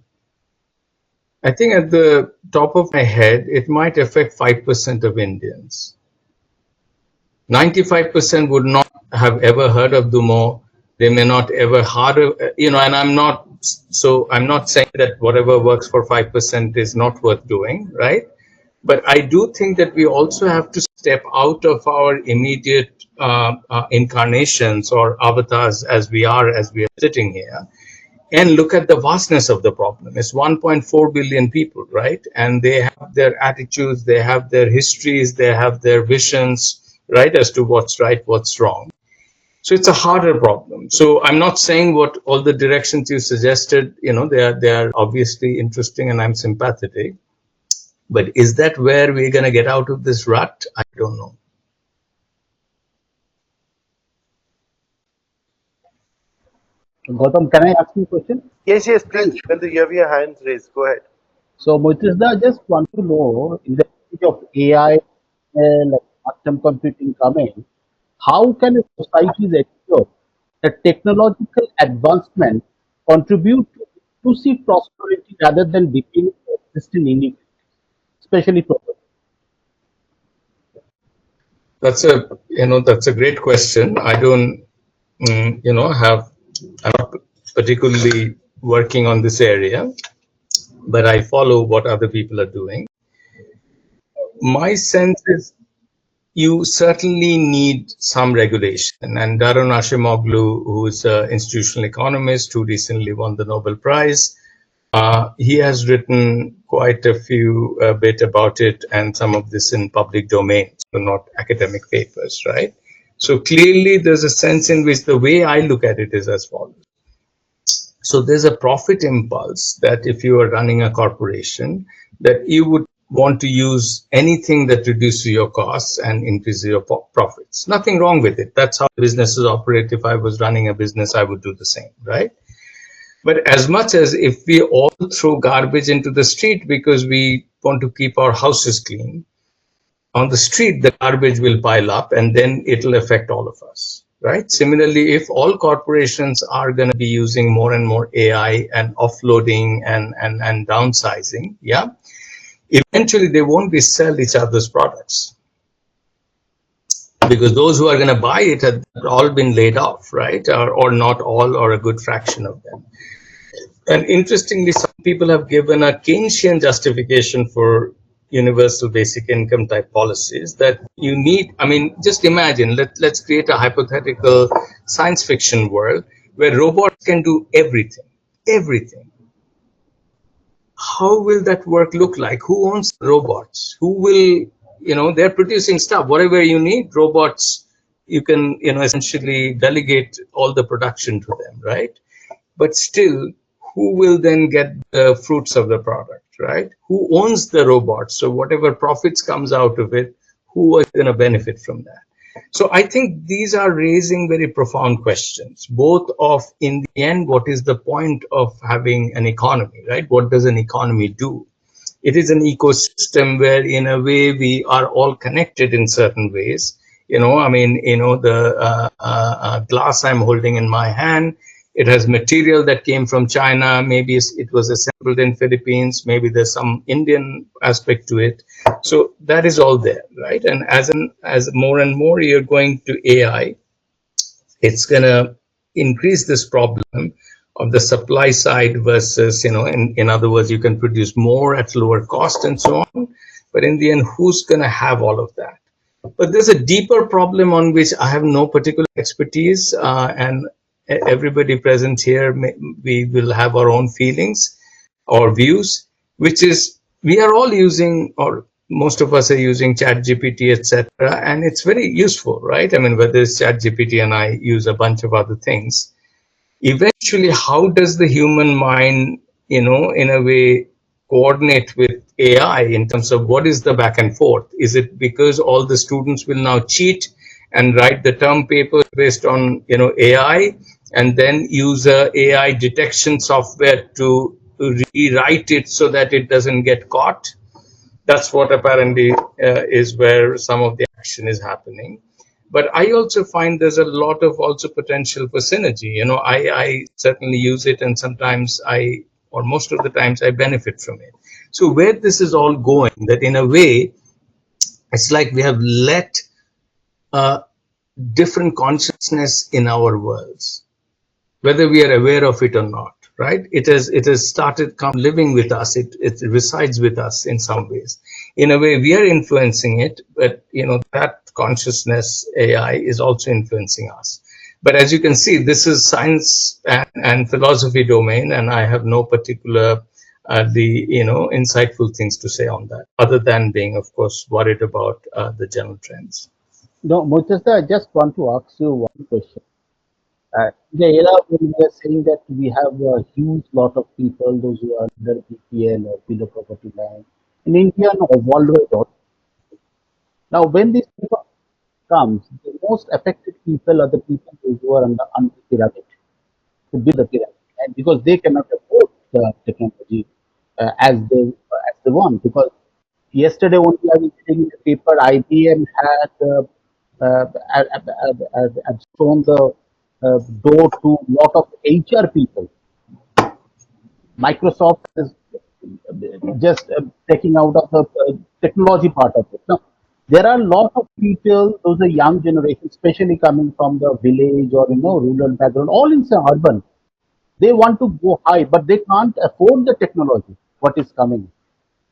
I think at the top of my head, it might affect 5% of Indians. 95% would not have ever heard of Dumo. They may not ever heard of, and I'm not saying that whatever works for 5% is not worth doing, right? But I do think that we also have to step out of our immediate incarnations or avatars as we are sitting here, and look at the vastness of the problem. It's 1.4 billion people, right? And they have their attitudes, they have their histories, they have their visions, right, as to what's right, what's wrong. So it's a harder problem. So I'm not saying what all the directions you suggested, they are obviously interesting and I'm sympathetic. But is that where we're going to get out of this rut? I don't know. Gautam, can I ask you a question? Yes, please. When you have your hands raised, go ahead. So, Maitreesh, I just want to know, in the age of AI and quantum computing coming, how can a society ensure that technological advancement contribute to inclusive prosperity rather than deepening existing inequality, especially poverty? That's a great question. I don't, I'm not particularly working on this area, but I follow what other people are doing. My sense is you certainly need some regulation. And Darun Ashimoglu, who is an institutional economist who recently won the Nobel Prize, he has written quite a few bit about it, and some of this in public domain, so not academic papers, right? So clearly there's a sense in which the way I look at it is as follows. So there's a profit impulse that if you are running a corporation, that you would want to use anything that reduces your costs and increases your profits. Nothing wrong with it. That's how businesses operate. If I was running a business, I would do the same, right? But as much as if we all throw garbage into the street because we want to keep our houses clean, on the street, the garbage will pile up and then it'll affect all of us, right? Similarly, if all corporations are going to be using more and more AI and offloading and downsizing, yeah, eventually they won't be sell each other's products, because those who are going to buy it have all been laid off, right? Or not all, or a good fraction of them. And interestingly, some people have given a Keynesian justification for universal basic income type policies that you need. I mean, just imagine, let's create a hypothetical science fiction world where robots can do everything. How will that work look like? Who owns the robots? Who will, they're producing stuff. Whatever you need, robots, you can, essentially delegate all the production to them, right? But still, who will then get the fruits of the product, right? Who owns the robot? So whatever profits comes out of it, who is going to benefit from that? So I think these are raising very profound questions, both of, in the end, what is the point of having an economy, right? What does an economy do? It is an ecosystem where, in a way, we are all connected in certain ways. The glass I'm holding in my hand, it has material that came from China. Maybe it was assembled in Philippines. Maybe there's some Indian aspect to it. So that is all there, right? And as more and more you're going to AI, it's going to increase this problem of the supply side versus, in other words, you can produce more at lower cost and so on. But in the end, who's going to have all of that? But there's a deeper problem on which I have no particular expertise, and everybody present here, we will have our own feelings or views, which is we are all using, or most of us are using ChatGPT, etc., and it's very useful, right? I mean, whether it's ChatGPT and I use a bunch of other things, eventually, how does the human mind, in a way, coordinate with AI in terms of what is the back and forth? Is it because all the students will now cheat and write the term papers based on AI, and then use a AI detection software to rewrite it so that it doesn't get caught. That's what apparently is where some of the action is happening. But I also find there's a lot of also potential for synergy. I certainly use it, and sometimes or most of the times I benefit from it. So where this is all going, that in a way, it's like we have let a different consciousness in our worlds, whether we are aware of it or not, right? It has started living with us. It resides with us in some ways. In a way, we are influencing it, but that consciousness AI is also influencing us. But as you can see, this is science and philosophy domain, and I have no particular insightful things to say on that, other than being, of course, worried about the general trends. No, Mutasa, I just want to ask you one question. In the era when we are saying that we have a huge lot of people, those who are under BPL or below poverty line, in India and worldwide also. Now, when this people comes, the most affected people are the people who are under the pyramid, to build the pyramid, and because they cannot afford the technology as they want. Because yesterday only I was reading in the paper, IBM had shown the door to lot of HR people. Microsoft is just taking out of the technology part of it. Now, there are a lot of people, those are young generation, especially coming from the village or rural background, all in the urban. They want to go high, but they can't afford the technology. What is coming,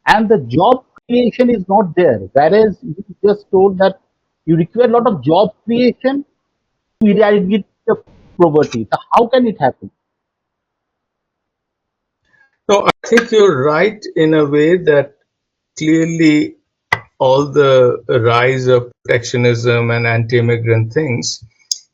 and the job creation is not there. Whereas you just told that you require a lot of job creation to eradicate the poverty. So how can it happen? No, I think you're right in a way that clearly all the rise of protectionism and anti-immigrant things,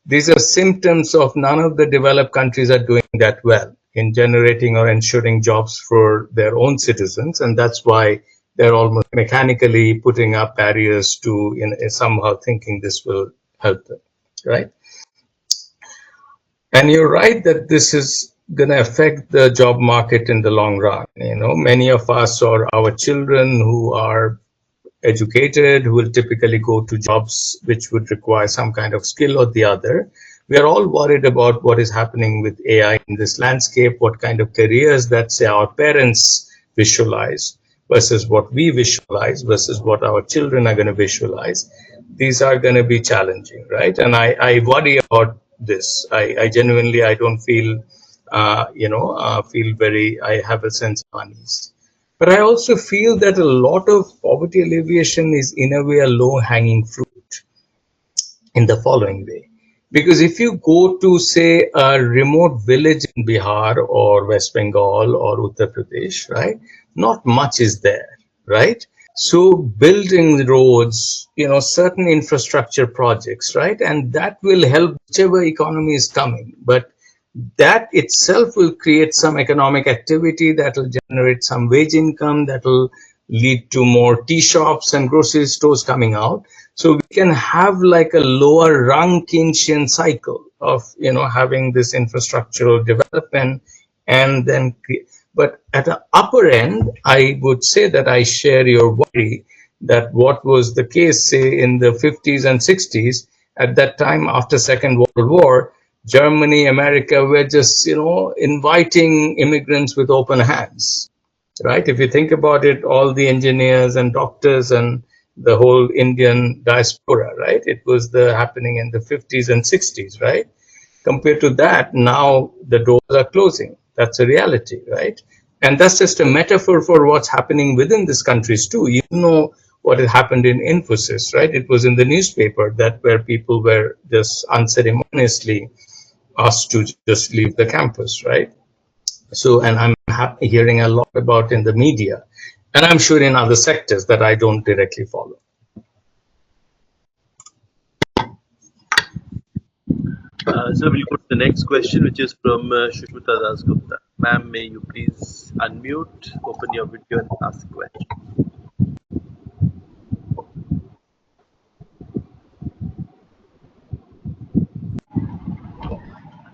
these are symptoms of none of the developed countries are doing that well in generating or ensuring jobs for their own citizens, and that's why they're almost mechanically putting up barriers to somehow thinking this will help them, right? And you're right that this is going to affect the job market in the long run. Many of us or our children who are educated, who will typically go to jobs which would require some kind of skill or the other. We are all worried about what is happening with AI in this landscape, what kind of careers that, say, our parents visualize versus what we visualize versus what our children are going to visualize. These are going to be challenging, right? And I worry about this. I genuinely, I don't feel, I have a sense of unease. But I also feel that a lot of poverty alleviation is in a way a low-hanging fruit in the following way. Because if you go to, say, a remote village in Bihar or West Bengal or Uttar Pradesh, right, not much is there, right? So building roads, certain infrastructure projects, right, and that will help whichever economy is coming. But that itself will create some economic activity that will generate some wage income, that will lead to more tea shops and grocery stores coming out. So we can have like a lower rung Keynesian cycle of having this infrastructural development, and then but at the upper end, I would say that I share your worry that what was the case, say, in the 50s and 60s, at that time after Second World War, Germany, America were just, inviting immigrants with open hands, right? If you think about it, all the engineers and doctors and the whole Indian diaspora, right? It was happening in the 50s and 60s, right? Compared to that, now the doors are closing. That's a reality, right? And that's just a metaphor for what's happening within these countries too. What had happened in Infosys, right? It was in the newspaper that where people were just unceremoniously asked to just leave the campus, right? So, and I'm hearing a lot about in the media, and I'm sure in other sectors that I don't directly follow. So we'll go to the next question, which is from Shushmita Dasgupta. Ma'am, may you please unmute, open your video and ask the question.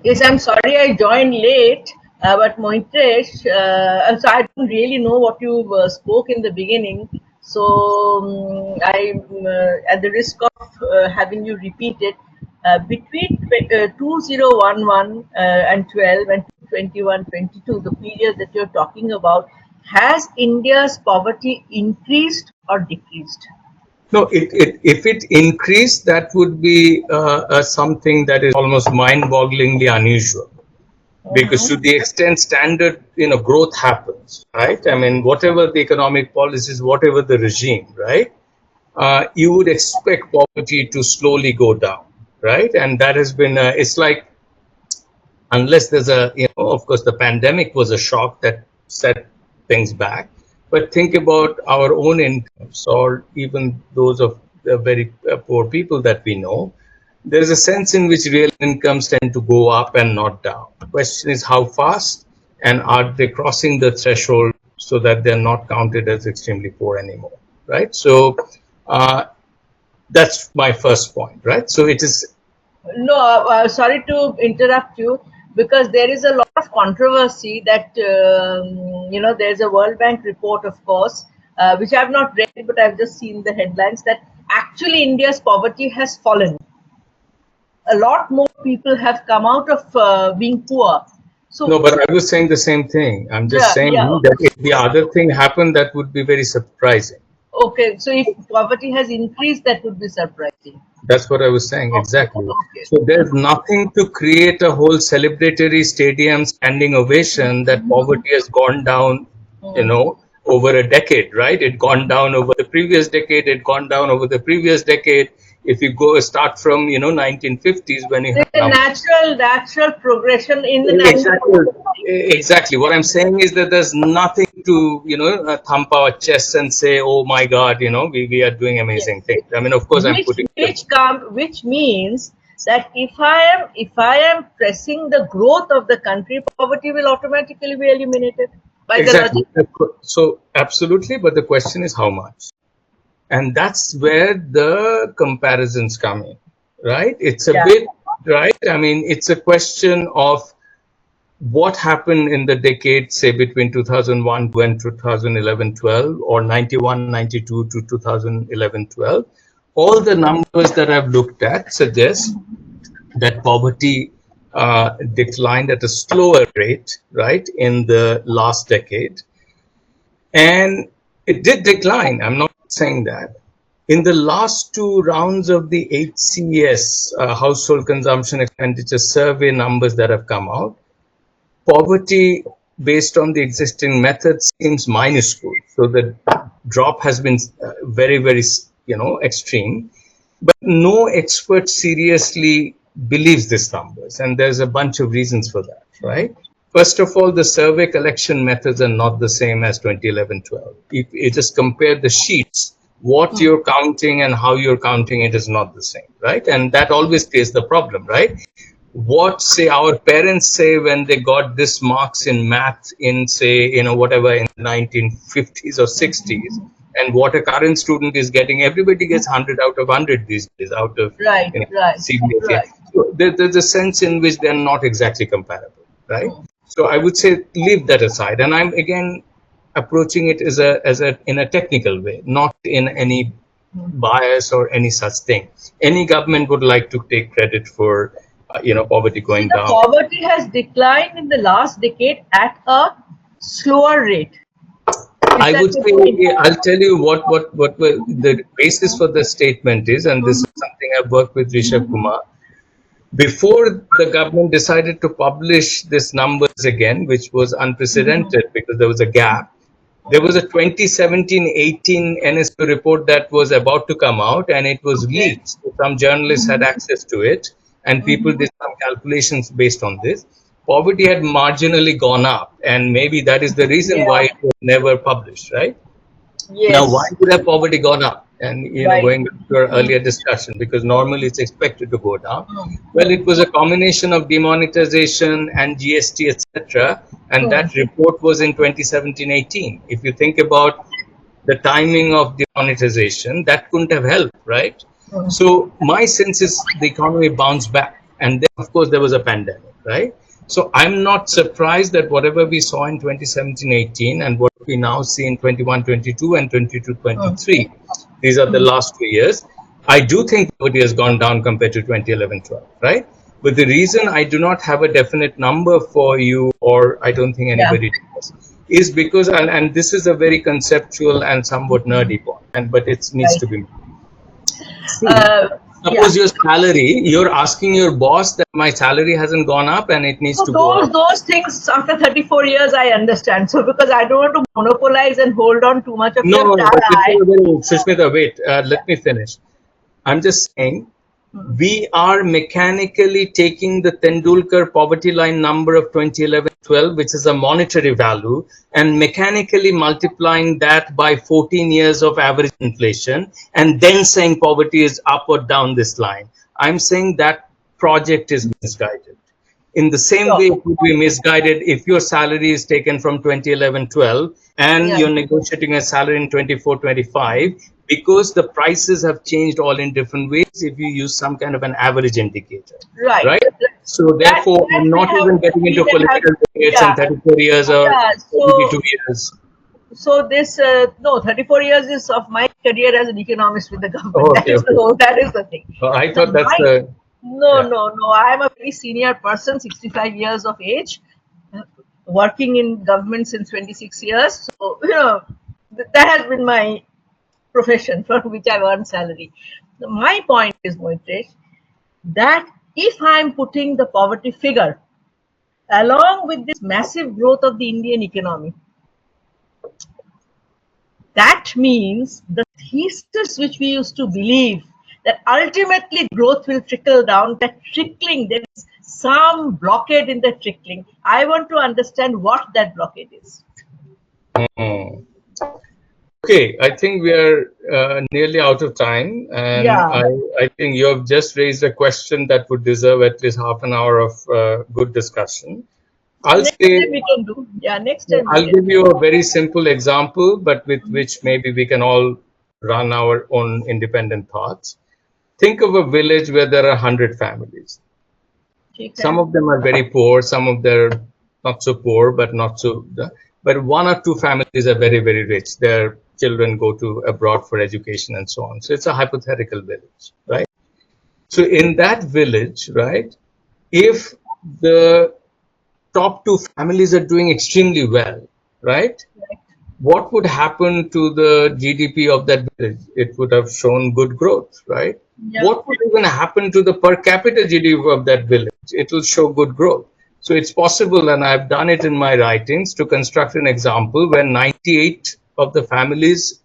Yes, I'm sorry I joined late. But Maitreesh, so I don't really know what you spoke in the beginning. So at the risk of having you repeat it, between 2011 and 12 and 21, 22, the period that you're talking about, has India's poverty increased or decreased? No, if it increased, that would be something that is almost mind-bogglingly unusual. Because to the extent standard, growth happens, right? I mean, whatever the economic policies, whatever the regime, right? You would expect poverty to slowly go down, right? And that has been, it's like, unless there's of course, the pandemic was a shock that set things back. But think about our own incomes, or even those of the very poor people that we know. There's a sense in which real incomes tend to go up and not down. The question is how fast, and are they crossing the threshold so that they're not counted as extremely poor anymore, right? So that's my first point, right? So it is. No, sorry to interrupt you, because there is a lot of controversy that there's a World Bank report, of course, which I've not read, but I've just seen the headlines, that actually India's poverty has fallen. A lot more people have come out of being poor. So No, but I was saying the same thing. I'm just saying that if the other thing happened, that would be very surprising. Okay, so if poverty has increased, that would be surprising. That's what I was saying, exactly. Okay. So there's nothing to create a whole celebratory stadium standing ovation that poverty has gone down, over a decade, right? It gone down over the previous decade, it gone down over the previous decade. If you start from 1950s, when you have a natural progression in the exactly. What I'm saying is that there's nothing to thump our chests and say, oh my God, we are doing amazing things. I mean, of course, which means that if I am pressing the growth of the country, poverty will automatically be eliminated by exactly. the logic. So absolutely, but the question is how much. And that's where the comparisons come in, right? It's a bit, right? I mean, it's a question of what happened in the decade, say, between 2001 and 2011-12, or 91-92 to 2011-12. All the numbers that I've looked at suggest that poverty declined at a slower rate, right, in the last decade. And it did decline. I'm not saying that. In the last two rounds of the HCS, Household Consumption Expenditure Survey numbers that have come out, poverty based on the existing methods seems minuscule. So the drop has been very, very, extreme. But no expert seriously believes these numbers. And there's a bunch of reasons for that, right? First of all, the survey collection methods are not the same as 2011-12. If you just compare the sheets, what you're counting and how you're counting it is not the same, right? And that always creates the problem, right? What, say, our parents say when they got this marks in math in, say, whatever, in the 1950s or 60s, and what a current student is getting, everybody gets 100 out of 100 these days out of CBSE. Right. So there's a sense in which they're not exactly comparable, right? So I would say leave that aside, and I'm again approaching it as a in a technical way, not in any bias or any such thing. Any government would like to take credit for poverty going down. Poverty has declined in the last decade at a slower rate. I would say, I'll tell you what the basis for the statement is, and this is something I've worked with Rishabh Kumar. Before the government decided to publish these numbers again, which was unprecedented because there was a gap, there was a 2017-18 NSSO report that was about to come out, and it was leaked. So some journalists had access to it, and people did some calculations based on this. Poverty had marginally gone up, and maybe that is the reason why it was never published, right? Yes. Now, why would have poverty gone up? And going back to our earlier discussion, because normally it's expected to go down. Well, it was a combination of demonetization and GST, etc. And that report was in 2017-18. If you think about the timing of demonetization, that couldn't have helped, right? So my sense is the economy bounced back, and then of course there was a pandemic, right? So I'm not surprised that whatever we saw in 2017-18 and what we now see in 21-22 and 22-23, these are the last 2 years. I do think poverty has gone down compared to 2011-12, right? But the reason I do not have a definite number for you, or I don't think Yeah. anybody does, is because, and this is a very conceptual and somewhat nerdy point, but it needs to be. See, Yeah. suppose your salary, you're asking your boss that my salary hasn't gone up and it needs So to go up. those things after 34 years I understand. So because I don't want to monopolize and hold on too much of No, your time. Sushmita, wait, let me finish. I'm just saying, we are mechanically taking the Tendulkar poverty line number of 2011-12, which is a monetary value, and mechanically multiplying that by 14 years of average inflation, and then saying poverty is up or down this line. I'm saying that project is misguided. In the same way, it would be misguided if your salary is taken from 2011-12 and Yeah. you're negotiating a salary in 24-25, because the prices have changed all in different ways if you use some kind of an average indicator. Right. So therefore, I'm not even getting into political debates and 34 years or 22 years. So this no 34 years is of my career as an economist with the government. Okay, that is the thing. I thought that's the. No. I am a very senior person, 65 years of age, working in government since 26 years. So that has been my profession from which I've earned salary. My point is, Maitreesh, that if I'm putting the poverty figure along with this massive growth of the Indian economy, that means the thesis which we used to believe that ultimately growth will trickle down, that trickling, there is some blockade in the trickling. I want to understand what that blockade is. Okay, I think we are nearly out of time, and I think you have just raised a question that would deserve at least half an hour of good discussion. Next time we can do. Yeah, next time. I'll give you a very simple example, but with which maybe we can all run our own independent thoughts. Think of a village where there are 100 families. Some of them are very poor, some of them are not so poor, but not so. But one or two families are very, very rich. Their children go to abroad for education and so on. So it's a hypothetical village, right? So in that village, right, if the top two families are doing extremely well, right? What would happen to the GDP of that village? It would have shown good growth, right? What would even happen to the per capita GDP of that village? It will show good growth. So it's possible, and I've done it in my writings, to construct an example where 98 of the families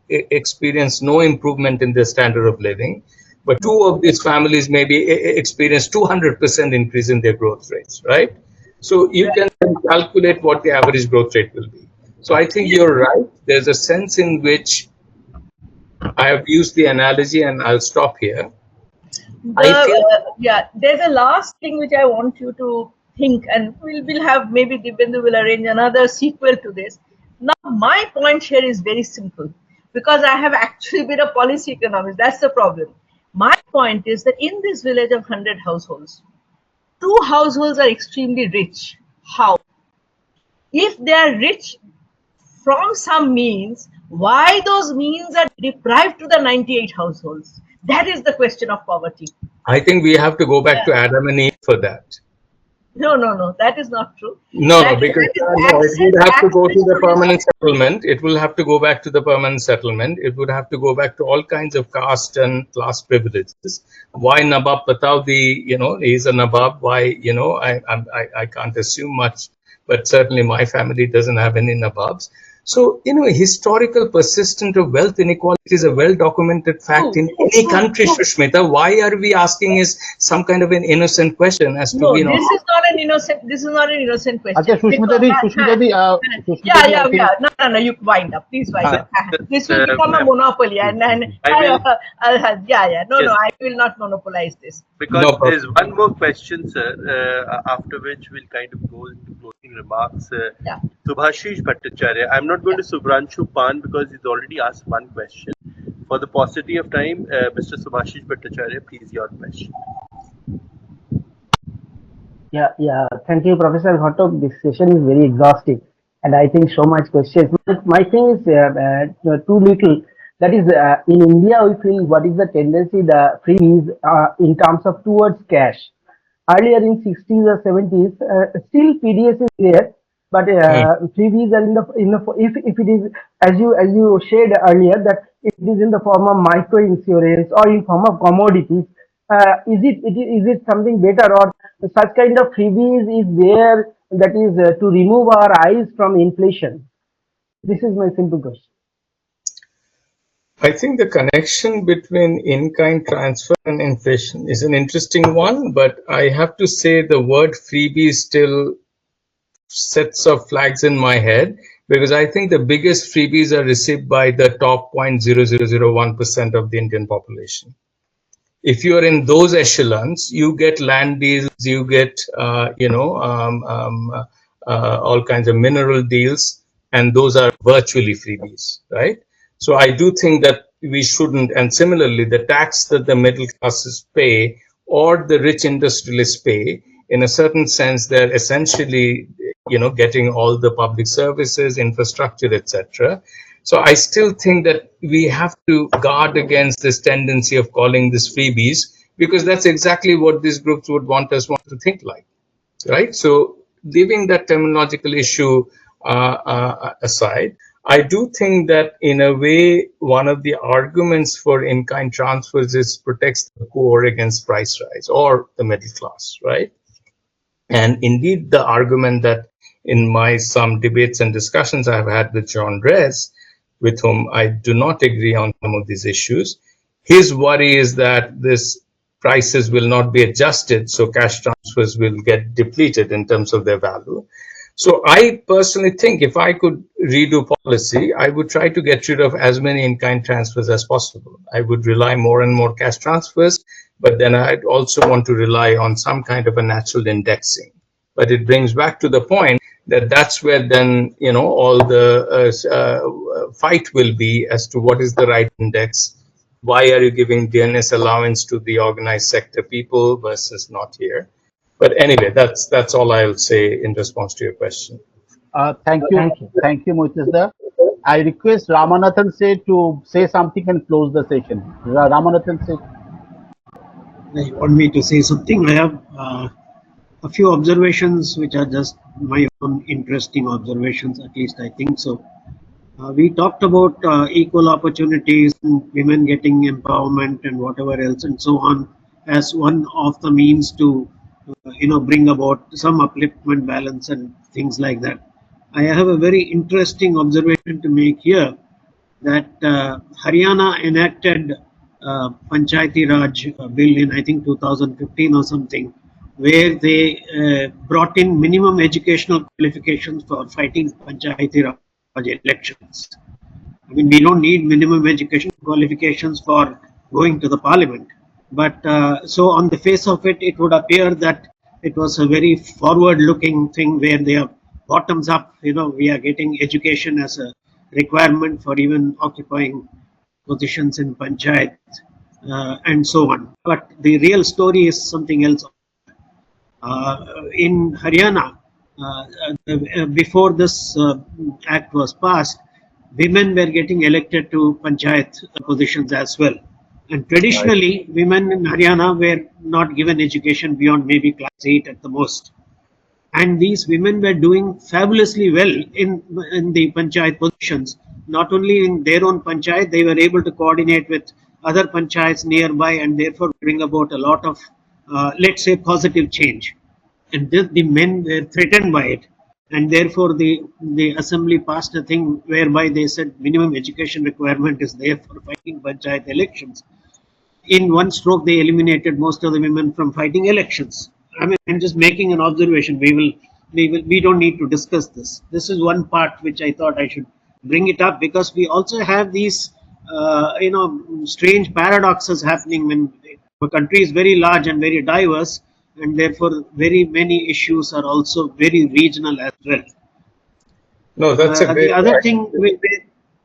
experience no improvement in their standard of living, but two of these families maybe experience 200% increase in their growth rates, right? So you can calculate what the average growth rate will be. So I think you're right. There's a sense in which I have used the analogy, and I'll stop here. There's a last thing which I want you to think, and we'll have, maybe Dibyendu will arrange another sequel to this. Now, my point here is very simple, because I have actually been a policy economist. That's the problem. My point is that in this village of 100 households, 2 households are extremely rich. How? If they are rich from some means, why those means are deprived to the 98 households? That is the question of poverty. I think we have to go back to Adam and Eve for that. No, that is not true. No, because it would have to go to the permanent settlement. It will have to go back to the permanent settlement. It would have to go back to all kinds of caste and class privileges. Why Nabab Pataudi, he's a Nabab. Why, I can't assume much, but certainly my family doesn't have any Nababs. So, historical persistent of wealth inequality is a well-documented fact in any country, Shushmita. Why are we asking is some kind of an innocent question as to, this is not an innocent question. Okay, Shushmita No, you wind up. Please wind up. This will become a monopoly, and I will not monopolize this. Because there's one more question, sir, after which we'll kind of go into closing remarks. Subhashish Bhattacharya. I'm not going to Subhranshu Pan because he's already asked one question. For the paucity of time, Mr. Subhashish Bhattacharya, please, your question. Yeah. Thank you, Professor Ghatak. This session is very exhaustive, and I think so much questions. My thing is too little. That is, in India, we feel what is the tendency, the freebies in terms of towards cash. Earlier in 60s or 70s, still PDS is there, but Hmm. freebies are in the if it is as you shared earlier that if it is in the form of micro insurance or in form of commodities, is it something better, or such kind of freebies is there that is to remove our eyes from inflation? This is my simple question. I think the connection between in-kind transfer and inflation is an interesting one, but I have to say the word freebie still sets of flags in my head, because I think the biggest freebies are received by the top 0.0001% of the Indian population. If you are in those echelons, you get land deals, you get all kinds of mineral deals, and those are virtually freebies, right? So I do think that we shouldn't, and similarly, the tax that the middle classes pay or the rich industrialists pay, in a certain sense, they're essentially, getting all the public services, infrastructure, etc. So I still think that we have to guard against this tendency of calling this freebies, because that's exactly what these groups would want to think like, right? So leaving that terminological issue aside, I do think that in a way, one of the arguments for in-kind transfers is protects the poor against price rise or the middle class, right? And indeed, the argument that in my some debates and discussions I've had with John Dress, with whom I do not agree on some of these issues, his worry is that this prices will not be adjusted, so cash transfers will get depleted in terms of their value. So I personally think if I could redo policy, I would try to get rid of as many in-kind transfers as possible. I would rely more and more cash transfers, but then I'd also want to rely on some kind of a natural indexing. But it brings back to the point that that's where then, all the fight will be as to what is the right index. Why are you giving DNS allowance to the organized sector people versus not here? But anyway, that's all I'll say in response to your question. Thank you. Thank you. Thank you, Moitez. I request Ramanathan say to say something and close the session. Ramanathan say. You want me to say something? I have a few observations which are just my own interesting observations, at least I think so. We talked about equal opportunities, women getting empowerment, and whatever else, and so on, as one of the means to, bring about some upliftment, balance, and things like that. I have a very interesting observation to make here that Haryana enacted Panchayati Raj bill in I think 2015 or something, where they brought in minimum educational qualifications for fighting Panchayati Raj elections. I mean, we don't need minimum education qualifications for going to the parliament. But so on the face of it, it would appear that it was a very forward-looking thing where they are bottoms up. We are getting education as a requirement for even occupying positions in panchayat and so on. But the real story is something else. In Haryana, before this act was passed, women were getting elected to panchayat positions as well. And traditionally, women in Haryana were not given education beyond maybe class 8 at the most. And these women were doing fabulously well in the panchayat positions. Not only in their own panchayat, they were able to coordinate with other panchayats nearby and therefore bring about a lot of, let's say, positive change. And the men were threatened by it. And therefore, the assembly passed a thing whereby they said minimum education requirement is there for fighting panchayat elections. In one stroke, they eliminated most of the women from fighting elections. I mean, I'm just making an observation. We don't need to discuss this. This is one part which I thought I should bring it up, because we also have these, strange paradoxes happening when the country is very large and very diverse, and therefore very many issues are also very regional as well. No, that's a The great. other thing,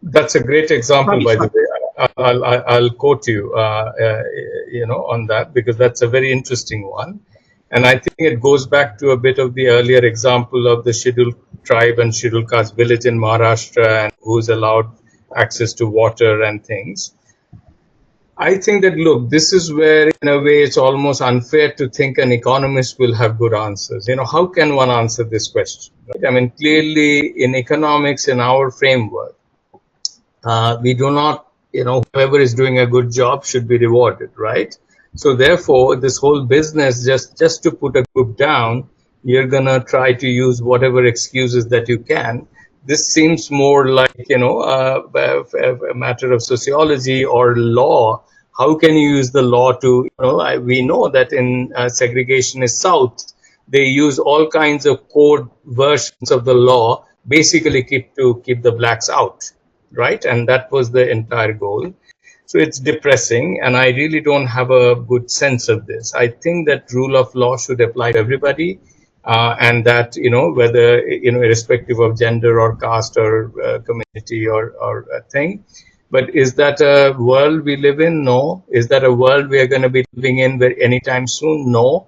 That's a great example, sorry, by the sorry. way. I'll quote you, on that, because that's a very interesting one. And I think it goes back to a bit of the earlier example of the scheduled tribe and scheduled caste village in Maharashtra, and who's allowed access to water and things. I think that, look, this is where, in a way, it's almost unfair to think an economist will have good answers. How can one answer this question? Right? I mean, clearly in economics, in our framework, we do not, whoever is doing a good job should be rewarded, right? So therefore, this whole business, just to put a group down, you're gonna try to use whatever excuses that you can. This seems more like, a matter of sociology or law. How can you use the law to, we know that in segregationist South, they use all kinds of code versions of the law, basically keep the blacks out, right? And that was the entire goal. So it's depressing, and I really don't have a good sense of this. I think that rule of law should apply to everybody, and that, whether, irrespective of gender or caste or community or a thing. But is that a world we live in? No. Is that a world we are going to be living in anytime soon? No.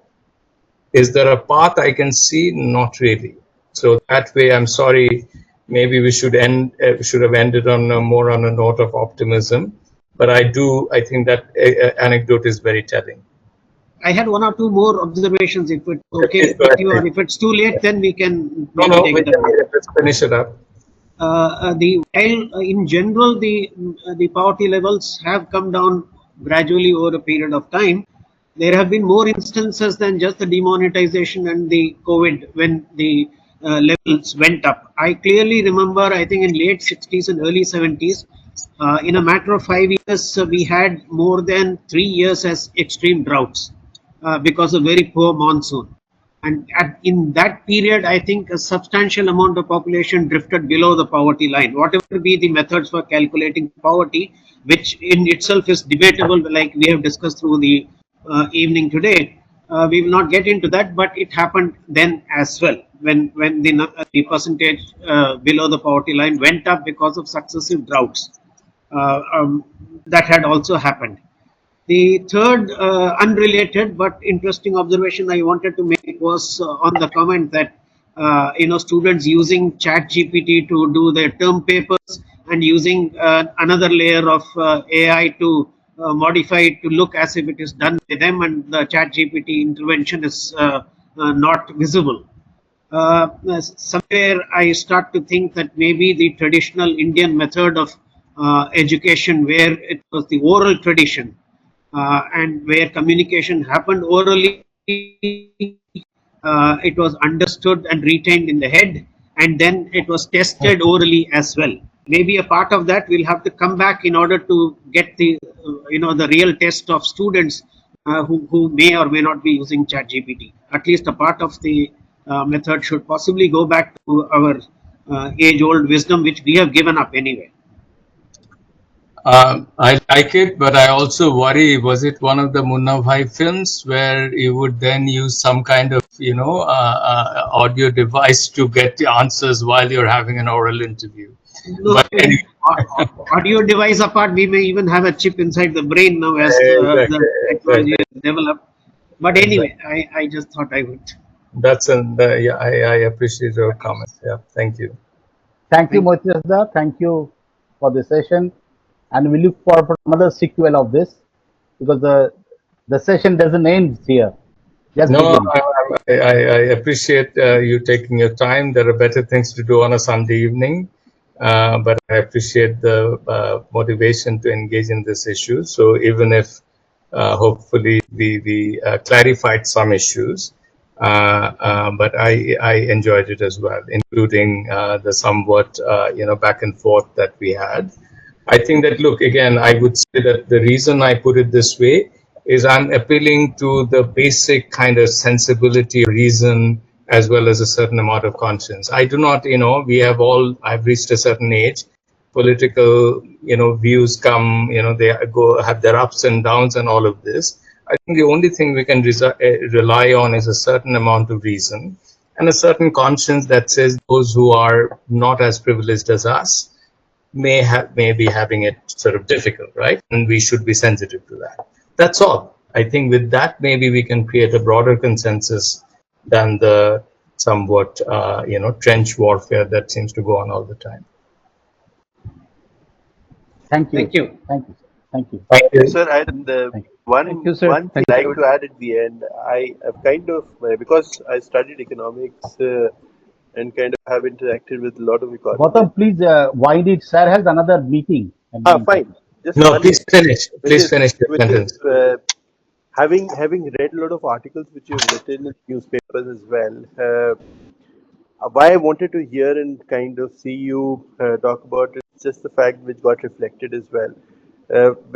Is there a path I can see? Not really. So that way, I'm sorry, maybe we should have ended on more on a note of optimism. But I think that anecdote is very telling. I had one or two more observations, if it's okay with you, or if it's too late, then we can take it up. Let's finish it up. While in general the poverty levels have come down gradually over a period of time, there have been more instances than just the demonetization and the COVID when the levels went up. I clearly remember, I think in late 60s and early 70s, in a matter of 5 years, we had more than 3 years as extreme droughts because of very poor monsoon. And in that period, I think a substantial amount of population drifted below the poverty line. Whatever be the methods for calculating poverty, which in itself is debatable, like we have discussed through the evening today, we will not get into that, but it happened then as well, when the percentage below the poverty line went up because of successive droughts. That had also happened. The third unrelated but interesting observation I wanted to make was on the comment that students using ChatGPT to do their term papers and using another layer of AI to modify it to look as if it is done by them, and the ChatGPT intervention is not visible. Somewhere I start to think that maybe the traditional Indian method of education, where it was the oral tradition, and where communication happened orally, it was understood and retained in the head, and then it was tested orally as well. Maybe a part of that will have to come back in order to get the the real test of students who may or may not be using ChatGPT. At least a part of the method should possibly go back to our age-old wisdom, which we have given up anyway. I like it, but I also worry, was it one of the Munna Bhai films where you would then use some kind of, audio device to get the answers while you're having an oral interview? No, but anyway. Audio device apart, we may even have a chip inside the brain now as the technology is developed. But anyway, I just thought I would. That's I appreciate your comments. Yeah, thank you. Thank you, Maitreesh. Thank you for the session. And we look forward for another sequel of this, because the session doesn't end here. No, I appreciate you taking your time. There are better things to do on a Sunday evening, but I appreciate the motivation to engage in this issue. So even if hopefully we clarified some issues, but I enjoyed it as well, including the somewhat back and forth that we had. I think that, look, again, I would say that the reason I put it this way is I'm appealing to the basic kind of sensibility, reason, as well as a certain amount of conscience. I do not, I've reached a certain age. Political, views come, they have their ups and downs and all of this. I think the only thing we can rely on is a certain amount of reason and a certain conscience that says those who are not as privileged as us may be having it sort of difficult, right? And we should be sensitive to that. That's all. I think with that, maybe we can create a broader consensus than the somewhat, trench warfare that seems to go on all the time. Thank you. Thank you. Thank you. Thank you. Thank you. Sir, and Thank you. Thank one you, sir. one thing Thank I'd you. like to add at the end, I have kind of because I studied economics and kind of have interacted with a lot of economists. Gautam, please wind it. Sir has another meeting in the Fine. meantime. Just No, one please minute, finish. which Please is finish your which is sentence. having read a lot of articles which you've written in newspapers as well. Why I wanted to hear and kind of see you talk about it, just the fact which got reflected as well.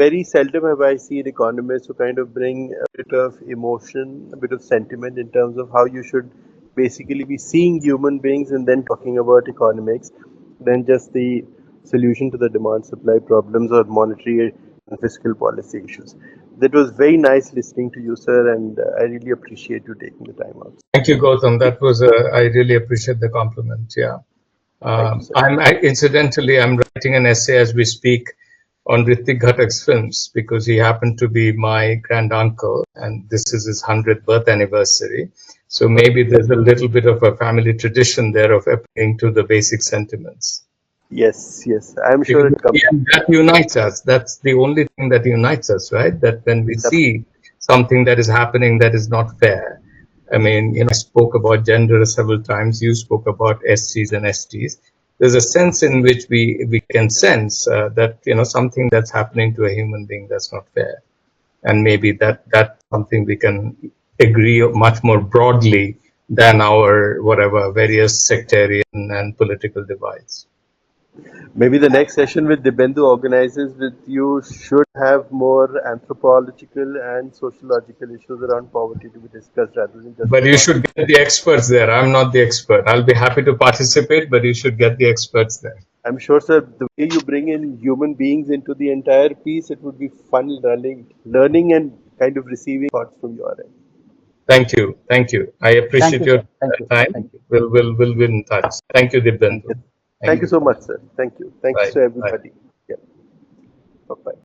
Very seldom have I seen economists who kind of bring a bit of emotion, a bit of sentiment in terms of how you should basically be seeing human beings and then talking about economics, than just the solution to the demand supply problems or monetary and fiscal policy issues. That was very nice listening to you, sir, and I really appreciate you taking the time out. Thank you, Gautam. That was I really appreciate the compliment. Yeah. Thank you, sir. Incidentally, I'm writing an essay as we speak on Ritik Ghatak's films because he happened to be my grand uncle and this is his 100th birth anniversary. So maybe there's a little bit of a family tradition there of appealing to the basic sentiments. Yes, yes, I'm sure it comes. And that unites us. That's the only thing that unites us, right? That when we see something that is happening that is not fair. I mean, I spoke about gender several times. You spoke about SCs and STs. There's a sense in which we can sense that something that's happening to a human being that's not fair, and maybe that's something we can agree much more broadly than our whatever various sectarian and political divides. Maybe the next session with Dibendu organizes with you should have more anthropological and sociological issues around poverty to be discussed rather than just. But you should get the experts there. I'm not the expert. I'll be happy to participate, but you should get the experts there. I'm sure, sir, the way you bring in human beings into the entire piece, it would be fun learning and kind of receiving thoughts from your end. Thank you. Thank you. I Thank appreciate you, your sir. Thank you. time. Thank you. We'll be in touch. Thank you, Thank Dibendu. you. Thank you so much, sir. Thank you. Thanks Bye. to Bye. everybody. Yeah. Bye-bye.